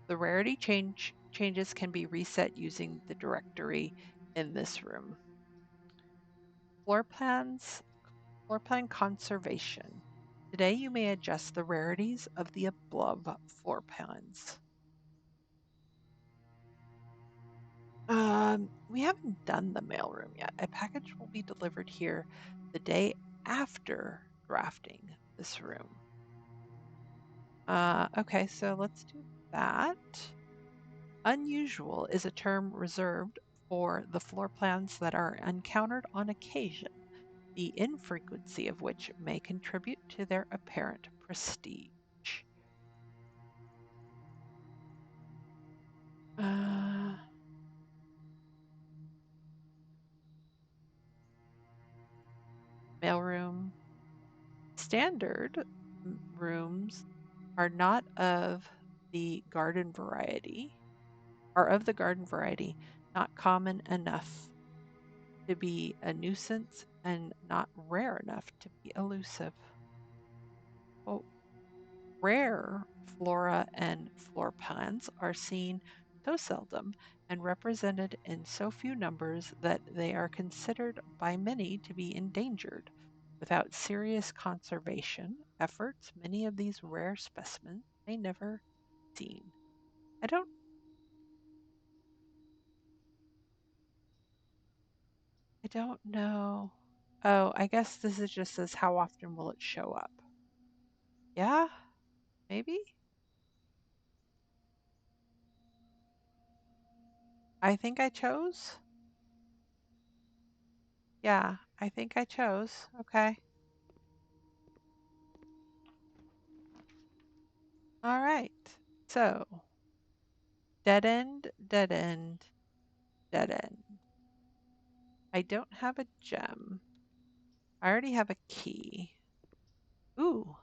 S1: The rarity changes can be reset using the directory in this room. Floor plans, floor plan conservation. Today you may adjust the rarities of the above floor plans. We haven't done the mailroom yet. A package will be delivered here the day after drafting this room. Okay, so let's do that. Unusual is a term reserved for the floor plans that are encountered on occasion, the infrequency of which may contribute to their apparent prestige. Uh, Mailroom. Standard rooms are not of the garden variety, are of the garden variety, not common enough to be a nuisance and not rare enough to be elusive. Well, rare flora and floor plans are seen so seldom and represented in so few numbers that they are considered by many to be endangered. Without serious conservation efforts, many of these rare specimens may never be seen. I don't don't know. Oh, I guess this is just says how often will it show up? Yeah, maybe? I think I chose. Yeah, I think I chose. Okay. All right. So, dead end, dead end, dead end. I don't have a gem. I already have a key. Ooh.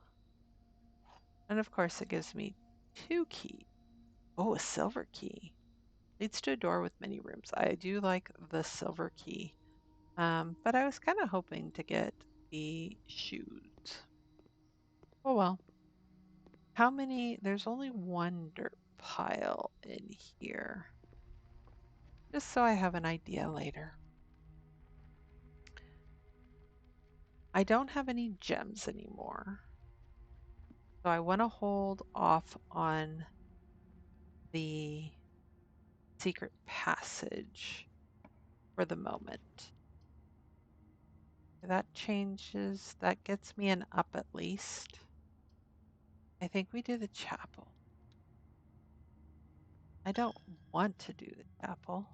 S1: And of course it gives me two keys. Oh, a silver key. Leads to a door with many rooms. I do like the silver key. But I was kind of hoping to get the shoes. Oh well. How many? There's only one dirt pile in here. Just so I have an idea later. I don't have any gems anymore. So I want to hold off on the secret passage for the moment. That changes, that gets me an up at least. I think we do the chapel. I don't want to do the chapel,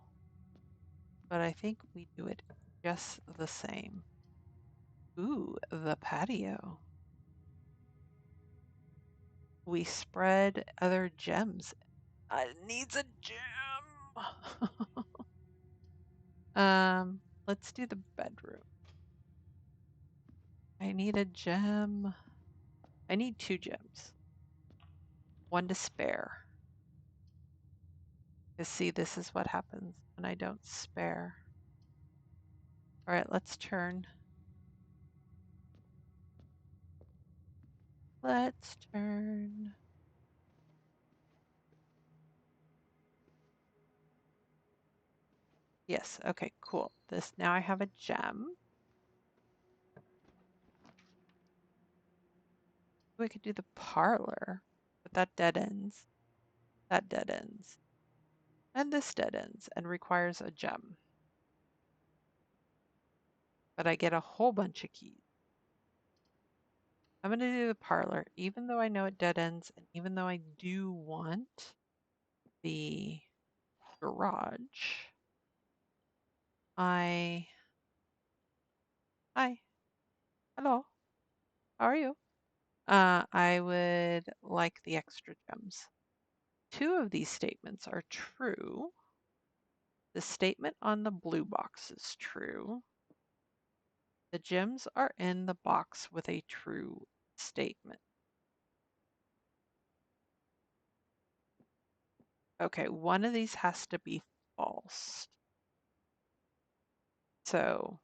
S1: but I think we do it just the same. Ooh, the patio. We spread other gems. It needs a gem. Let's do the bedroom. I need a gem. I need two gems. One to spare. Because see, this is what happens when I don't spare. All right, let's turn. Let's turn. Yes, okay, cool. This now I have a gem. We could do the parlor, but that dead ends. That dead ends. And this dead ends and requires a gem. But I get a whole bunch of keys. I'm going to do the parlor, even though I know it dead ends, and even though I do want the garage. Hi. Hello. How are you? I would like the extra gems. Two of these statements are true. The statement on the blue box is true. The gems are in the box with a true statement. Okay, one of these has to be false. So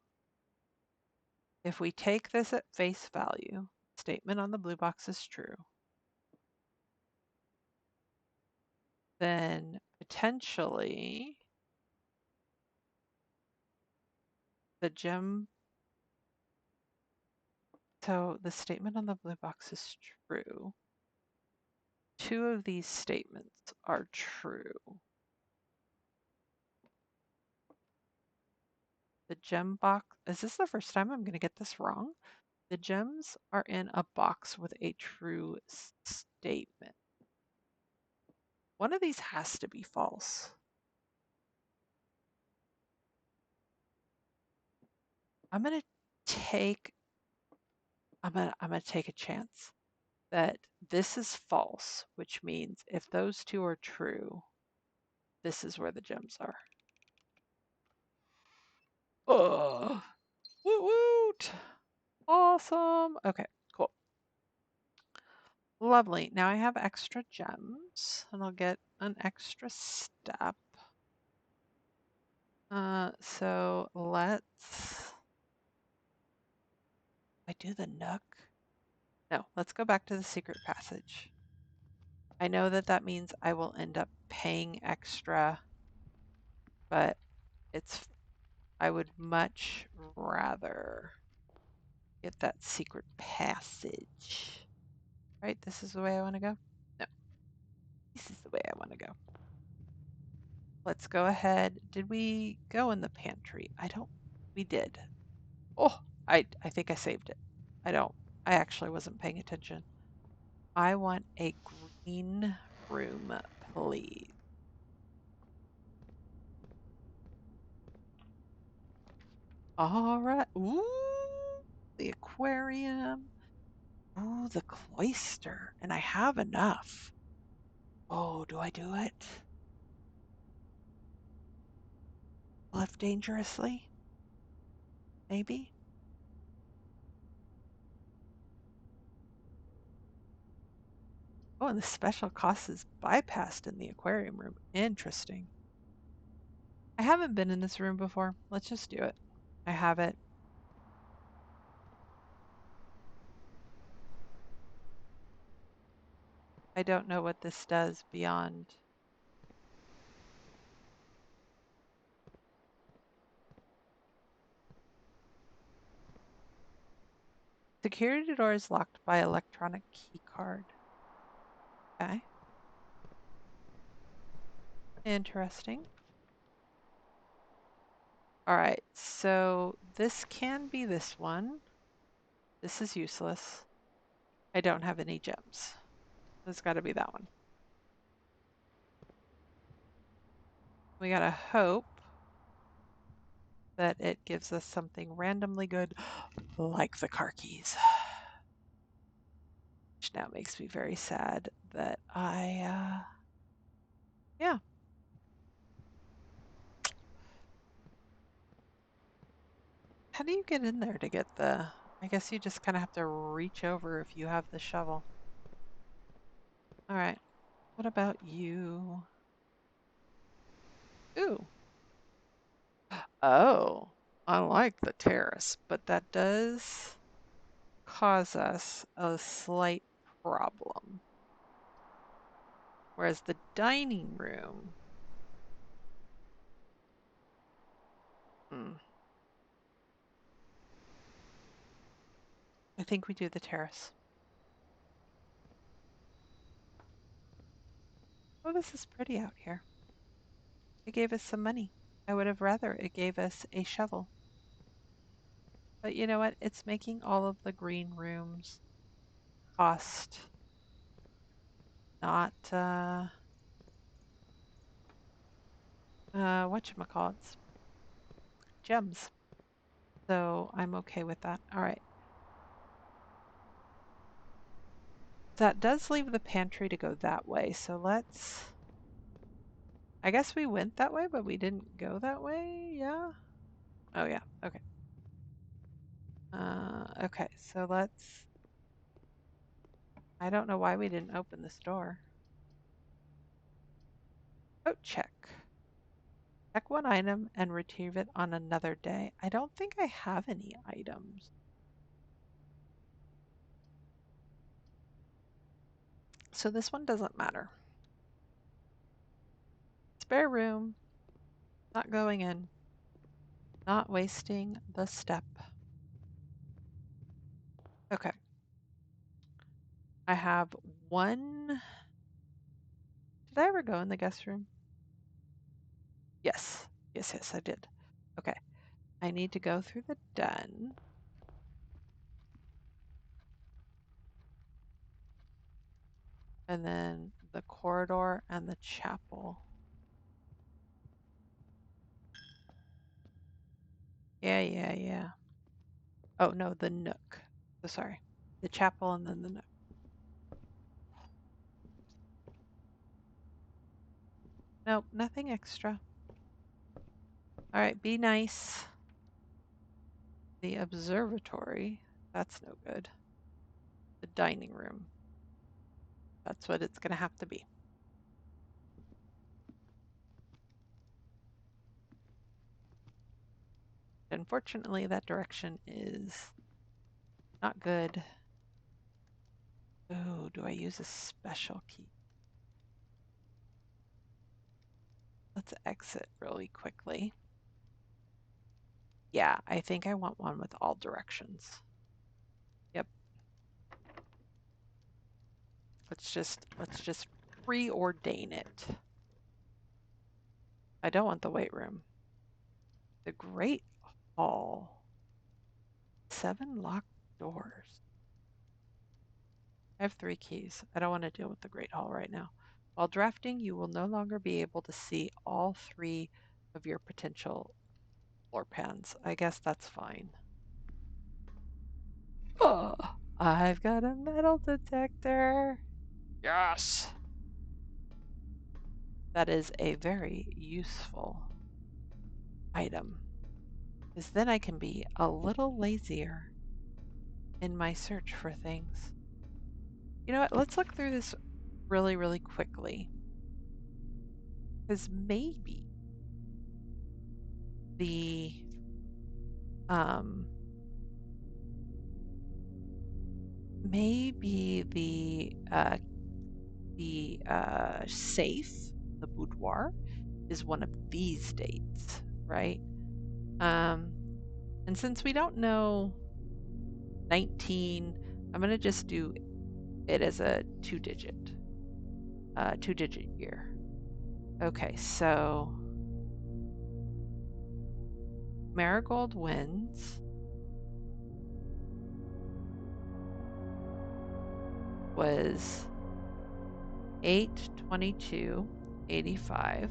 S1: if we take this at face value, statement on the blue box is true, then potentially the gem, so the statement on the blue box is true. Two of these statements are true. The gem box, is this the first time I'm going to get this wrong? The gems are in a box with a true statement. One of these has to be false. I'm gonna take I'm gonna take a chance that this is false, which means if those two are true, this is where the gems are. Oh, woot woot! Awesome. Okay, cool. Lovely. Now I have extra gems, and I'll get an extra step. So let's. I do the nook. No, let's go back to the secret passage. I know that that means I will end up paying extra, but it's I would much rather get that secret passage. Right? This is the way I want to go? No, this is the way I want to go. Let's go ahead. Did we go in the pantry? I don't. We did. Oh, I think I saved it. I don't. I actually wasn't paying attention. I want a green room, please. All right. Ooh, the aquarium. Ooh, the cloister. And I have enough. Oh, do I do it? Live dangerously? Maybe? Oh, and the special cost is bypassed in the aquarium room. Interesting. I haven't been in this room before. Let's just do it. I have it. I don't know what this does beyond. Security door is locked by electronic key card. Okay. Interesting. All right. So this can be this one. This is useless. I don't have any gems. There's got to be that one. We got to hope that it gives us something randomly good, like the car keys. Which now makes me very sad that yeah. How do you get in there to get I guess you just kind of have to reach over if you have the shovel. All right. What about you? Ooh. Oh, I like the terrace, but that does cause us a slight problem. Whereas the dining room, hmm, I think we do the terrace. Oh, this is pretty out here. It gave us some money. I would have rather it gave us a shovel. But you know what? It's making all of the green rooms cost not whatchamacallits, gems. So I'm okay with that. All right. That does leave the pantry to go that way. So I guess we went that way, but we didn't go that way. Yeah. Oh yeah. Okay. Okay. So I don't know why we didn't open this door. Oh, check. Check one item and retrieve it on another day. I don't think I have any items. So this one doesn't matter. Spare room, not going in, not wasting the step. Okay. I have one. Did I ever go in the guest room? Yes. Yes, I did. Okay. I need to go through the den. And then the corridor and the chapel. Yeah. Oh, no, the nook. So sorry. The chapel and then the nook. Nope, nothing extra. All right, be nice. The observatory. That's no good. The dining room. That's what it's going to have to be. Unfortunately, that direction is not good. Oh, do I use a special key? Let's exit really quickly. Yeah, I think I want one with all directions. Yep. Let's just preordain it. I don't want the weight room. The great hall. 7 locked doors. I have 3 keys. I don't want to deal with the Great Hall right now. While drafting, you will no longer be able to see all 3 of your potential floor plans. I guess that's fine. Oh, I've got a metal detector. Yes. That is a very useful item, because then I can be a little lazier in my search for things. You know what? Let's look through this really, really quickly, because the um, maybe the safe, the boudoir, is one of these dates, right? And since we don't know 19, I'm gonna just do it as a two-digit year. Okay, so Marigold wins was 8/22/85.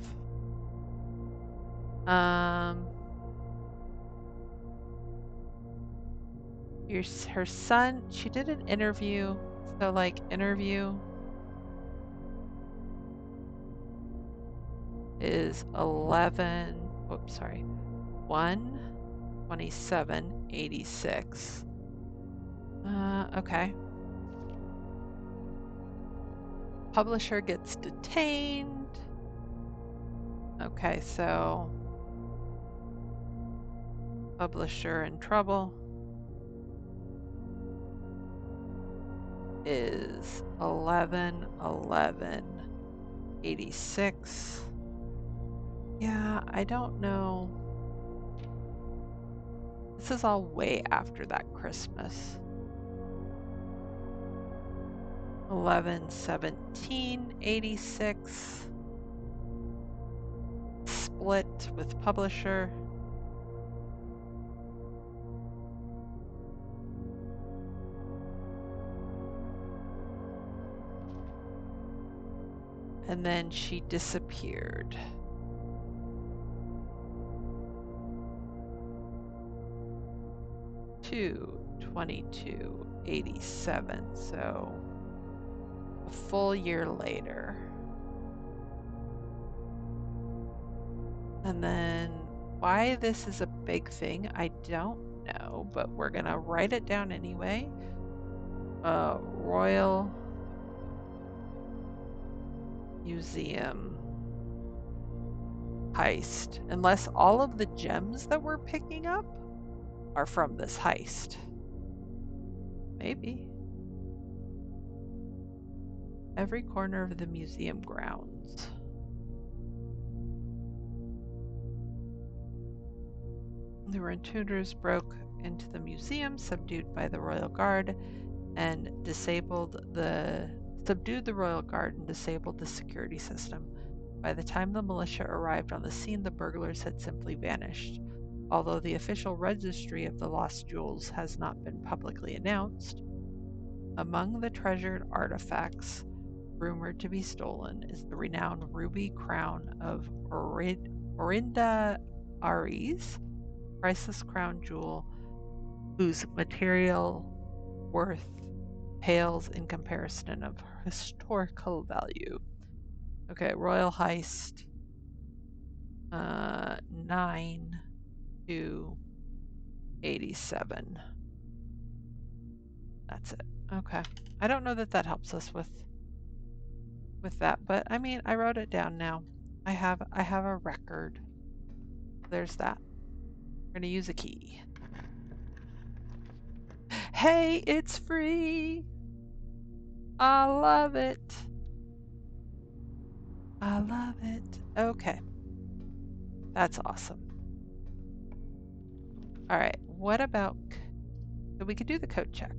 S1: Her son, she did an interview. So like interview is 1/27/86. Okay. Publisher gets detained. Okay, so publisher in trouble is 11/11/86. Yeah, I don't know. This is all way after that Christmas. 11/17/86. Split with publisher. And then she disappeared. 2/22/87. So a full year later. And then why this is a big thing, I don't know, but we're gonna write it down anyway. Royal Museum heist. Unless all of the gems that we're picking up are from this heist. Maybe. Every corner of the museum grounds. The intruders broke into the museum, subdued the royal guard, and disabled the security system. By the time the militia arrived on the scene, the burglars had simply vanished. Although the official registry of the lost jewels has not been publicly announced, among the treasured artifacts rumored to be stolen is the renowned ruby crown of Orinda Aries, priceless crown jewel whose material worth pales in comparison of historical value. Okay, royal heist. 9/2/87. That's it. Okay. I don't know that helps us with that, but I mean, I wrote it down now. I have a record. There's that. We're gonna use a key. Hey, it's free. I love it. I love it. Okay. That's awesome. All right. What about, so we could do the code check.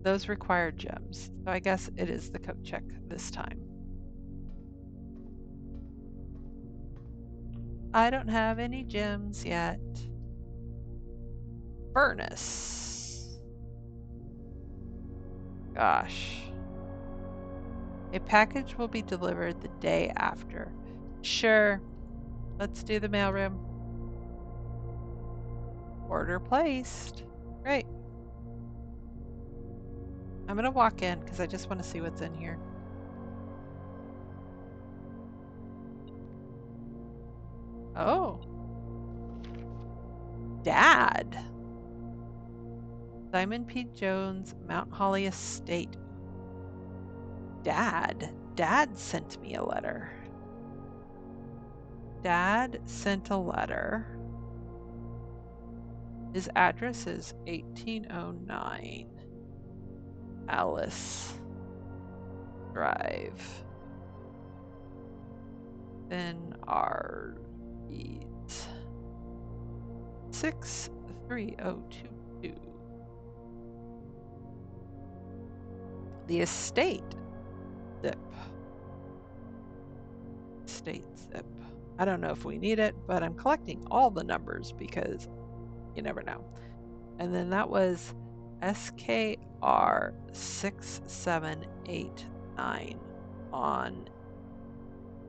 S1: Those require gems. So I guess it is the code check this time. I don't have any gems yet. Furnace. Gosh. A package will be delivered the day after. Sure. Let's do the mailroom. Order placed. Great. I'm going to walk in because I just want to see what's in here. Oh. Dad. Simon P. Jones, Mount Holly Estate. Dad. Dad sent me a letter. Dad sent a letter. His address is 1809 Alice Drive. Then our 63022. The estate zip. Estate zip. I don't know if we need it, but I'm collecting all the numbers because you never know. And then that was SKR 6789 on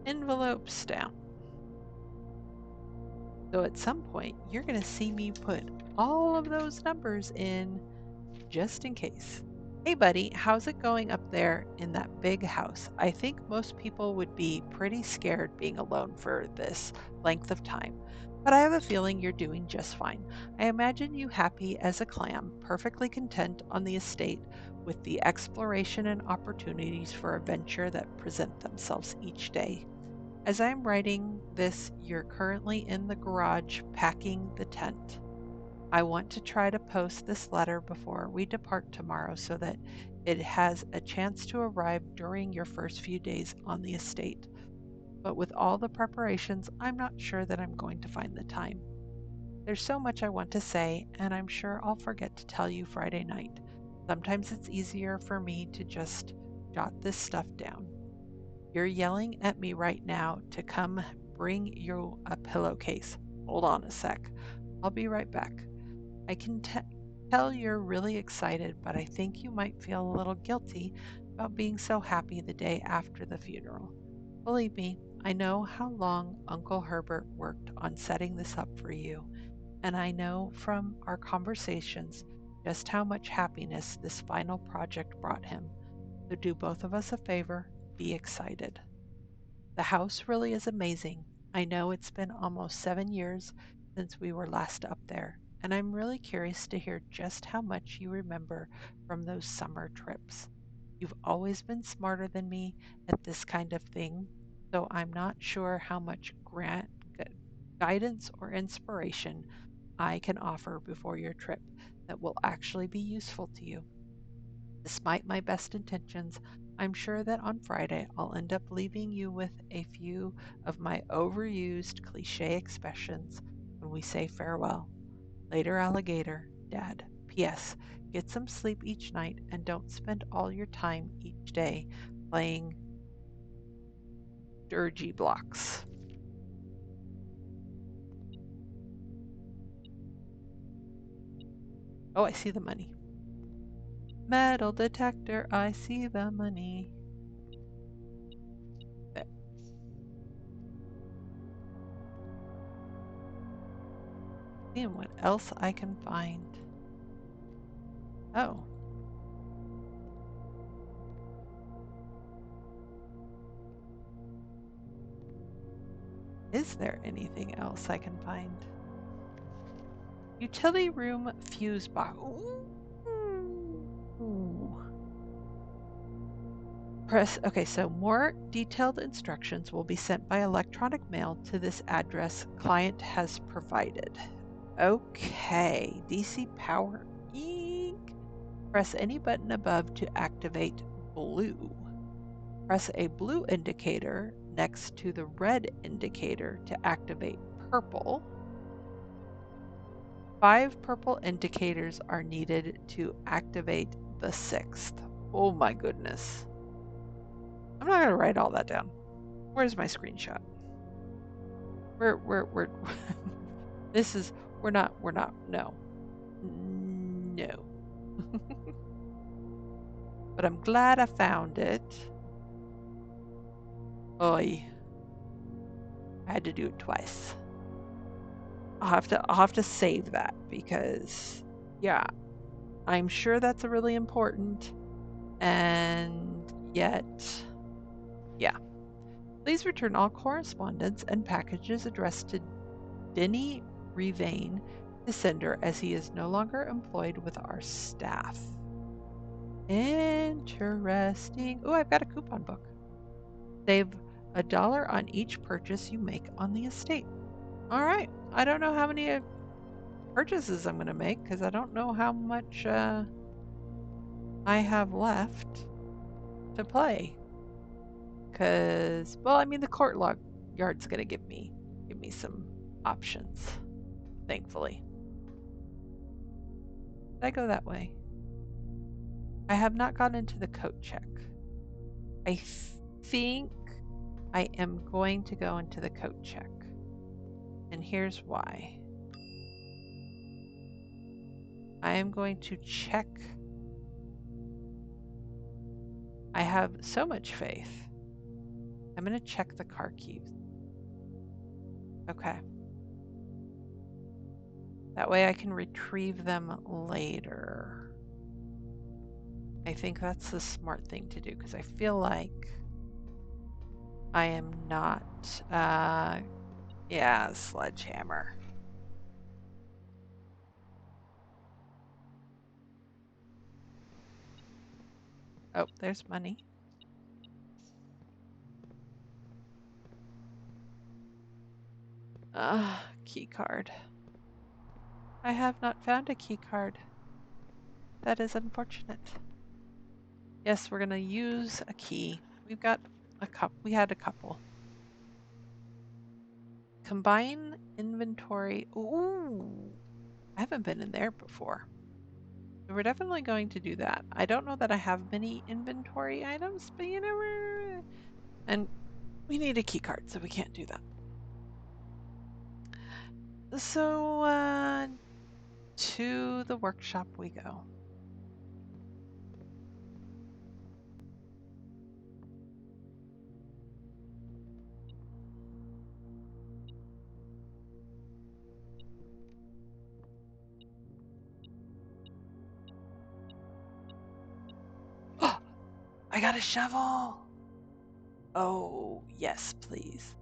S1: envelope stamp. So at some point, you're going to see me put all of those numbers in just in case. Hey buddy, how's it going up there in that big house? I think most people would be pretty scared being alone for this length of time, but I have a feeling you're doing just fine. I imagine you happy as a clam, perfectly content on the estate with the exploration and opportunities for adventure that present themselves each day. As I'm writing this, you're currently in the garage packing the tent. I want to try to post this letter before we depart tomorrow so that it has a chance to arrive during your first few days on the estate. But with all the preparations, I'm not sure that I'm going to find the time. There's so much I want to say, and I'm sure I'll forget to tell you Friday night. Sometimes it's easier for me to just jot this stuff down. You're yelling at me right now to come bring you a pillowcase. Hold on a sec. I'll be right back. I can tell you're really excited, but I think you might feel a little guilty about being so happy the day after the funeral. Believe me, I know how long Uncle Herbert worked on setting this up for you, and I know from our conversations just how much happiness this final project brought him. So do both of us a favor, be excited. The house really is amazing. I know it's been almost 7 years since we were last up there, and I'm really curious to hear just how much you remember from those summer trips. You've always been smarter than me at this kind of thing, so I'm not sure how much guidance or inspiration I can offer before your trip that will actually be useful to you. Despite my best intentions, I'm sure that on Friday I'll end up leaving you with a few of my overused cliche expressions when we say farewell. Later, alligator, Dad. P.S. Get some sleep each night and don't spend all your time each day playing dirgy blocks. Oh, I see the money. Metal detector, I see the money. There. Seeing what else I can find. Oh. Is there anything else I can find? Utility room fuse box. Ooh. Okay, so more detailed instructions will be sent by electronic mail to this address client has provided. Okay, DC power ink. Press any button above to activate blue. Press a blue indicator next to the red indicator to activate purple. 5 purple indicators are needed to activate the 6th. Oh my goodness. I'm not going to write all that down. Where's my screenshot? We're this is we're not no. No. But I'm glad I found it. Oy. I had to do it twice. I'll have to save that because yeah, I'm sure that's a really important and yet yeah. Please return all correspondence and packages addressed to Denny Revane, the sender, as he is no longer employed with our staff. Interesting. Oh, I've got a coupon book. Save $1 on each purchase you make on the estate. All right. I don't know how many purchases I'm going to make because I don't know how much I have left to play. Because, well, I mean, the courtyard's going to give me some options, thankfully. Did I go that way? I have not gone into the coat check. I think I am going to go into the coat check. And here's why. I am going to check. I have so much faith. I'm going to check the car keys. Okay. That way I can retrieve them later. I think that's the smart thing to do because I feel like I am not, yeah, sledgehammer. Oh, there's money. Key card. I have not found a key card. That is unfortunate. Yes, we're gonna use a key. We've got a we had a couple. Combine inventory. Ooh, I haven't been in there before. So we're definitely going to do that. I don't know that I have many inventory items, but you know, and we need a key card, so we can't do that. So, to the workshop we go. Oh, I got a shovel. Oh, yes, please.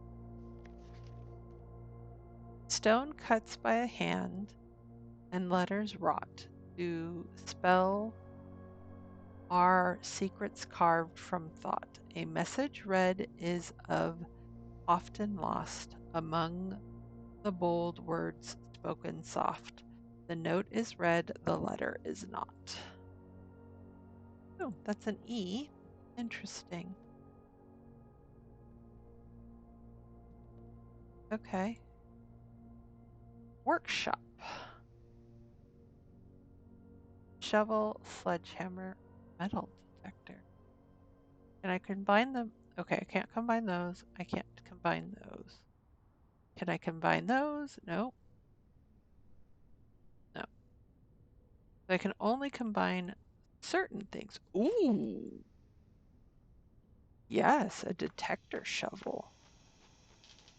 S1: Stone cuts by a hand and letters wrought to spell are secrets carved from thought. A message read is of often lost among the bold words spoken soft. The note is read, the letter is not. Oh, that's an E. Interesting. Okay. Workshop. Shovel, sledgehammer, metal detector. Can I combine them? Okay, I can't combine those. I can't combine those. Can I combine those? No. No. I can only combine certain things. Ooh. Yes, a detector shovel.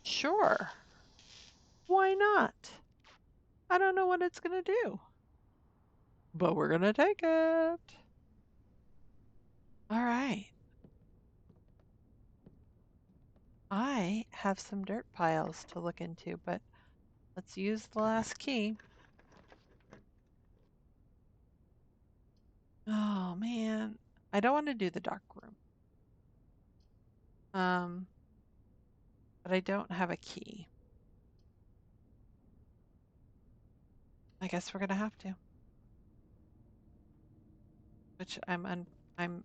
S1: Sure. Why not? I don't know what it's going to do, but we're going to take it. All right. I have some dirt piles to look into, but let's use the last key. Oh, man. I don't want to do the dark room. But I don't have a key. I guess we're going to have to. Which I'm I'm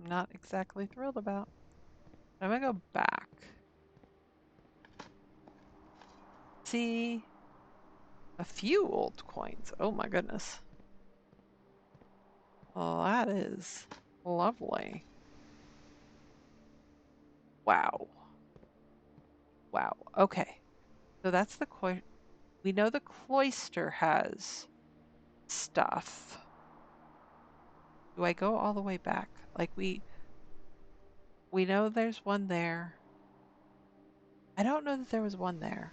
S1: not exactly thrilled about. I'm gonna go back. See a few old coins. Oh my goodness. Well, that is lovely. Wow. Wow. Okay. So that's the we know the cloister has stuff. Do I go all the way back? Like we know there's one there. I don't know that there was one there,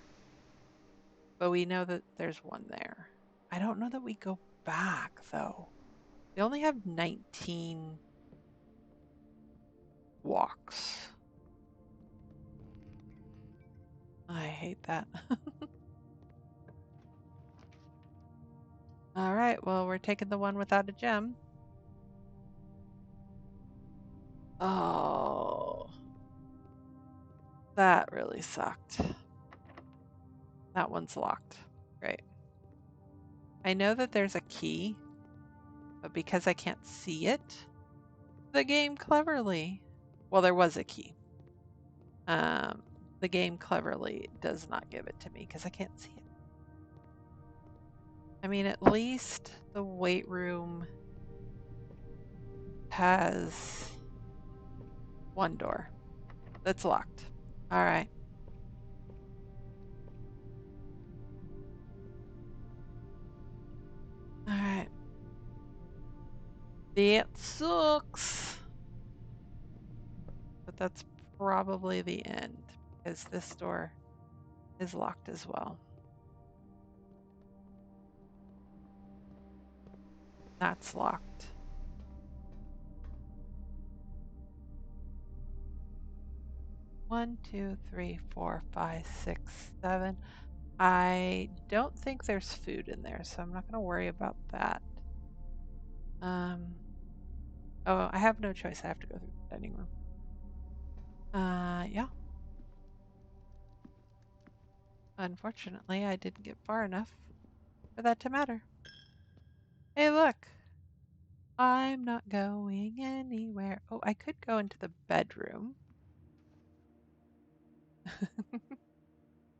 S1: but we know that there's one there. I don't know that we go back though. We only have 19 walks. I hate that. All right, well, we're taking the one without a gem. Oh, that really sucked. That one's locked. Great. I know that there's a key, but because I can't see it, the game cleverly. Well, there was a key. Um, the game cleverly does not give it to me because I can't see it. I mean, at least the weight room has one door that's locked. All right. All right. That sucks. But that's probably the end because this door is locked as well. That's locked. One, two, three, four, five, six, seven. I don't think there's food in there, so I'm not going to worry about that. Um, oh, I have no choice. I have to go through the dining room. Yeah. Unfortunately, I didn't get far enough for that to matter. Hey, look. I'm not going anywhere. Oh, I could go into the bedroom.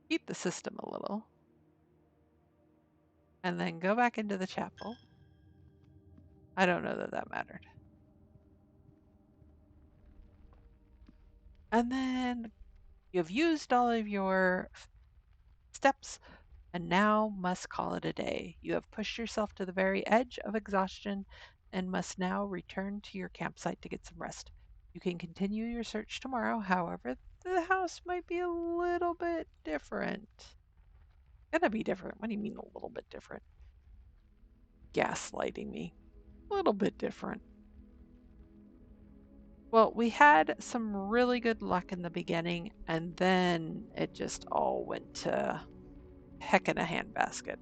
S1: Beat the system a little. And then go back into the chapel. I don't know that that mattered. And then you've used all of your steps and now must call it a day. You have pushed yourself to the very edge of exhaustion and must now return to your campsite to get some rest. You can continue your search tomorrow, however, the house might be a little bit different. Gonna be different. What do you mean a little bit different? Gaslighting me. A little bit different. Well, we had some really good luck in the beginning, and then it just all went to heck in a handbasket.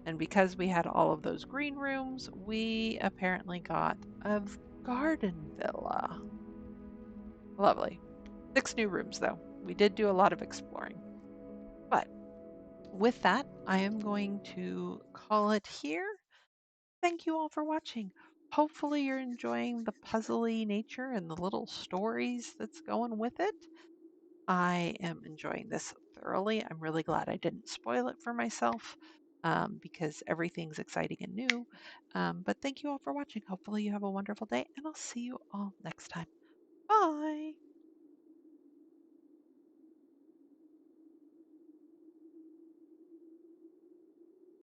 S1: And because we had all of those green rooms, we apparently got a garden villa. Lovely. 6 new rooms, though. We did do a lot of exploring. But with that, I am going to call it here. Thank you all for watching. Hopefully, you're enjoying the puzzly nature and the little stories that's going with it. I am enjoying this thoroughly. I'm really glad I didn't spoil it for myself because everything's exciting and new. But thank you all for watching. Hopefully, you have a wonderful day, and I'll see you all next time. Bye.